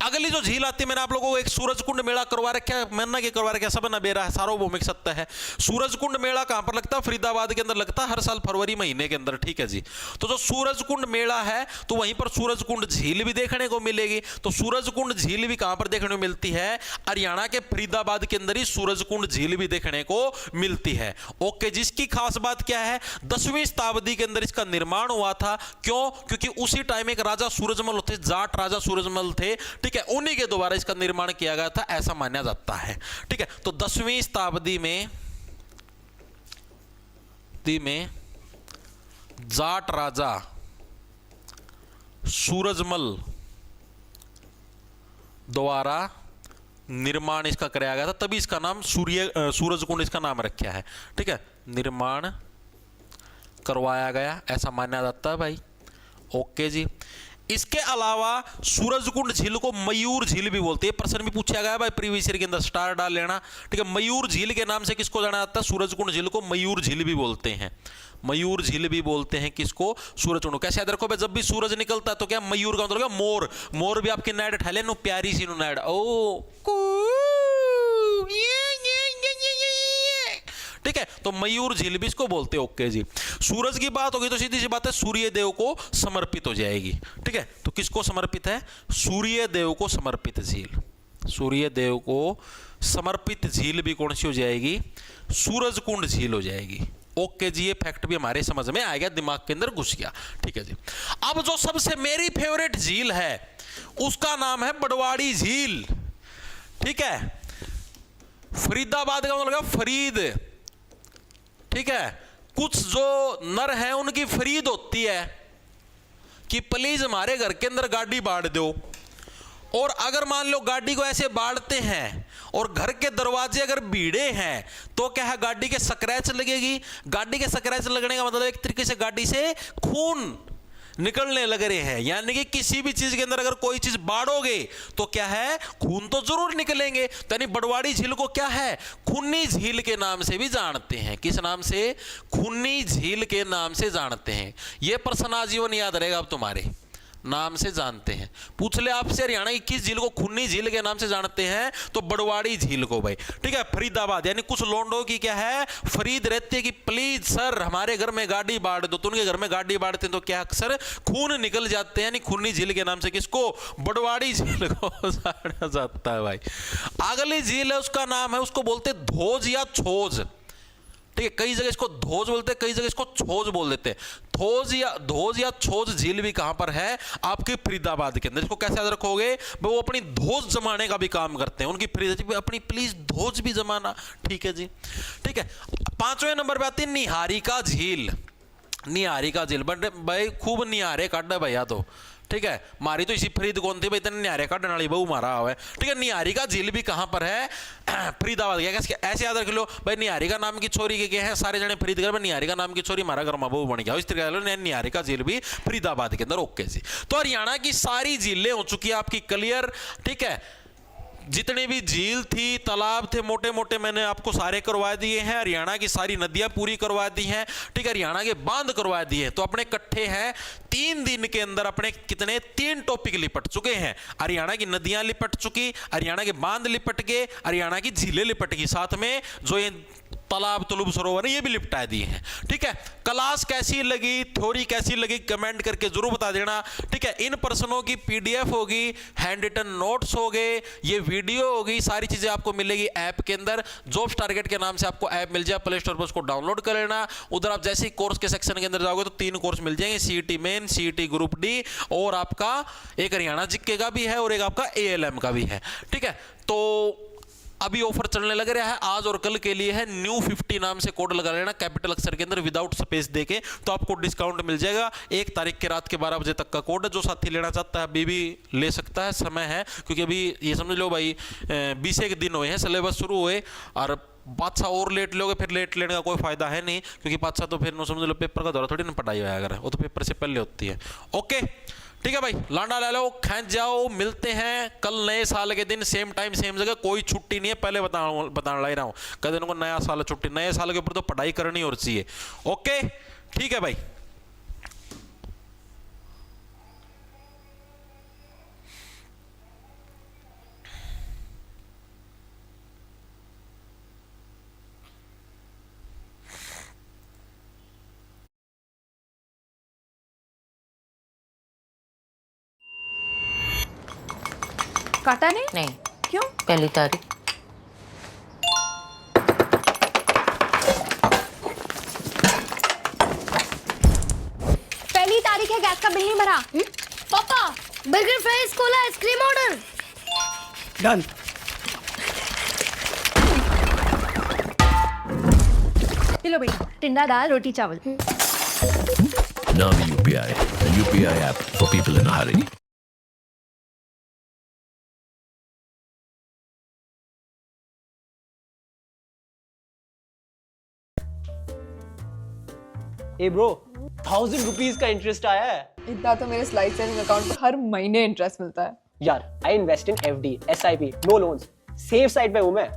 अगली जो झील आती है, मैंने आप लोगों को एक सूरजकुंड मेला करवा रखा है, मैंने क्या करवा रखा है, सब ना बेरा है, सार्वभौमिक सत्य है। सूरजकुंड मेला कहां पर लगता है, फरीदाबाद के अंदर लगता है, हर साल फरवरी महीने के अंदर, ठीक है जी। तो जो सूरजकुंड मेला है, तो वहीं पर सूरजकुंड झील भी देखने को मिलेगी। तो सूरजकुंड झील भी कहां पर देखने को मिलती है, हरियाणा के फरीदाबाद के अंदर ही सूरजकुंड झील भी देखने को मिलती है। ओके, जिसकी खास बात क्या है, 10वीं शताब्दी के अंदर इसका निर्माण हुआ था। क्यों? क्योंकि उसी टाइम एक राजा सूरजमल थे, जाट राजा सूरजमल थे, ठीक है, उन्हीं के द्वारा इसका निर्माण किया गया था, ऐसा माना जाता है। ठीक है, तो 10वीं शताब्दी में जाट राजा सूरजमल द्वारा निर्माण इसका कराया गया था, तभी इसका नाम सूरजकुंड इसका नाम रखा है। ठीक है, निर्माण करवाया गया ऐसा माना जाता है भाई। ओके जी, इसके अलावा सूरजकुंड झील को मयूर झील भी बोलते हैं। प्रश्न भी पूछा गया भाई प्रीवियस ईयर के अंदर, स्टार डाल लेना। ठीक है, मयूर झील के नाम से किसको जाना जाता है, सूरजकुंड झील को मयूर झील भी बोलते हैं। मयूर झील भी बोलते हैं किसको, सूरजकुंड। कैसे याद रखो भाई, जब भी सूरज निकलता है तो क्या मयूर का मतलब मोर, मोर भी आपकी नाइड उठा ले, नो प्यारी सी नो नाइड, ओ ठीक है, तो मयूर झील भी इसको बोलते हैं। ओके जी, सूरज की बात होगी तो सीधी सी बात है सूर्य देव को समर्पित हो जाएगी। ठीक है, तो किसको समर्पित है, सूर्य देव को समर्पित झील, सूर्य देव को समर्पित झील भी कौन सी हो जाएगी, सूरजकुंड झील हो जाएगी। ओके जी, ये फैक्ट भी हमारे समझ में आ गया, दिमाग के अंदर घुस गया। ठीक है जी, अब जो सबसे मेरी फेवरेट झील है उसका नाम है बड़वाड़ी झील। ठीक है, फरीदाबाद का मतलब फरीद। ठीक है, कुछ जो नर हैं उनकी फरीद होती है कि प्लीज हमारे घर के अंदर गाड़ी बाढ़ दो, और अगर मान लो गाड़ी को ऐसे बाढ़ते हैं और घर के दरवाजे अगर भीड़े हैं तो क्या है, गाड़ी के स्क्रैच लगेगी। गाड़ी के स्क्रैच लगने का मतलब एक तरीके से गाड़ी से खून निकलने लग रहे हैं, यानी कि किसी भी चीज के अंदर अगर कोई चीज बाढ़ोगे तो क्या है, खून तो जरूर निकलेंगे। तो यानी बड़वाड़ी झील को क्या है, खूनी झील के नाम से भी जानते हैं। किस नाम से, खूनी झील के नाम से जानते हैं। यह प्रश्न आजीवन याद रहेगा, अब तुम्हारे नाम से जानते हैं। पूछ ले आपसे हरियाणा की किस झील को खूनी झील के नाम से जानते हैं, तो बड़वाड़ी झील को भाई। ठीक है, फरीदाबाद यानी कुछ लोंडो की क्या है, फरीद रहती है कि प्लीज सर हमारे घर में गाड़ी बाढ़ दो, तो उनके घर में गाड़ी बाढ़ते हैं तो क्या अक्सर खून निकल जाते हैं, यानी खूनी झील के नाम से किसको, बड़वाड़ी झील को जाना जाता है भाई। अगली झील है उसका नाम है, उसको बोलते धोज या छोज। ठीक है, कई जगह इसको धोज बोलते हैं, कई जगह इसको छोज बोल देते हैं। धोज या छोज झील भी कहां पर है, आपके फरीदाबाद के अंदर। इसको कैसे याद रखोगे, वो अपनी धोज जमाने का भी काम करते हैं, उनकी अपनी प्लीज धोज भी जमाना। ठीक है जी, ठीक है। 5वें नंबर पे आती है निहारिका झील। निहारिका झील भाई खूब निहारे काटा भैया तो। ठीक है, मारी तो इसी फरीद कौन थी भाई, इतने निहारे काटने वाली बहू मारा हुआ है। ठीक है, निहारिका झील भी कहां पर है, फरीदाबाद गया। ऐसे याद रख लो भाई, निहारिका नाम की छोरी के क्या है, सारे जने फरीदगढ़ में निहारिका नाम की छोरी मारा घर में बहू बन गया, इस तरीके निहारिका झील भी फरीदाबाद के अंदर। ओके जी, तो हरियाणा की सारी झीलें हो चुकी है आपकी क्लियर। ठीक है, जितने भी झील थी, तालाब थे, मोटे मोटे मैंने आपको सारे करवा दिए हैं। हरियाणा की सारी नदियां पूरी करवा दी हैं। ठीक है, हरियाणा के बांध करवा दिए हैं। तो अपने इकट्ठे हैं 3 दिन के अंदर अपने कितने 3 टॉपिक लिपट चुके हैं। हरियाणा की नदियां लिपट चुकी, हरियाणा के बांध लिपट गए, हरियाणा की झीलें लिपट गई, साथ में जो ये तालाब तुलुब सरोवर ये भी लिपटा दिए हैं। ठीक है, क्लास कैसी लगी, थ्योरी कैसी लगी, कमेंट करके जरूर बता देना। ठीक है, इन प्रश्नों की PDF होगी, हैंड रिटन नोट्स हो गए, ये वीडियो होगी, सारी चीजें आपको मिलेगी ऐप के अंदर। जॉब्स टारगेट के नाम से आपको ऐप मिल जाए, प्ले स्टोर पर उसको डाउनलोड कर लेना। उधर आप जैसे ही कोर्स के सेक्शन के अंदर जाओगे तो 3 कोर्स मिल जाएंगे, CET main, CET group D, और आपका एक हरियाणा जीके का भी है और एक आपका ALM का भी है। ठीक है, तो अभी ऑफर चलने लग रहा है आज और कल के लिए है। न्यू 50 नाम से कोड लगा लेना कैपिटल अक्षर के अंदर विदाउट स्पेस देके, तो आपको डिस्काउंट मिल जाएगा। 1 तारीख के रात के 12 बजे तक का कोड है। जो साथी लेना चाहता है अभी भी ले सकता है, समय है, क्योंकि अभी ये समझ लो भाई 20 दिन हुए हैं सिलेबस शुरू हुए, और बादशाह और लेट लोगे फिर लेट लेने का कोई फायदा है नहीं, क्योंकि बादशाह तो फिर समझ लो पेपर का दौरा थोड़ी ना पढ़ाई होया अगर, वो तो पेपर से पहले होती है। ओके, ठीक है भाई, लांडा ले लो, खींच जाओ। मिलते हैं कल नए साल के दिन, सेम टाइम सेम जगह। कोई छुट्टी नहीं है, पहले बताने लग रहा हूं। कल दिन को नया साल छुट्टी, नए साल के ऊपर तो पढ़ाई करनी और चाहिए। ओके ठीक है भाई। काटा नहीं? नहीं, क्यों? पहली तारीख। पहली तारीख है, गैस का बिल नहीं भरा। पापा burger fries cola ice cream order done. लो बेटा, टिंडा दाल रोटी चावल। Navi UPI, a UPI app for people in a hurry. A bro, 1000 rupees का इंटरेस्ट आया है इतना तो मेरे स्लाइड सेविंग अकाउंट पर हर महीने इंटरेस्ट मिलता है यार। I invest in FD, SIP, no loans, safe side पे हूं मैं।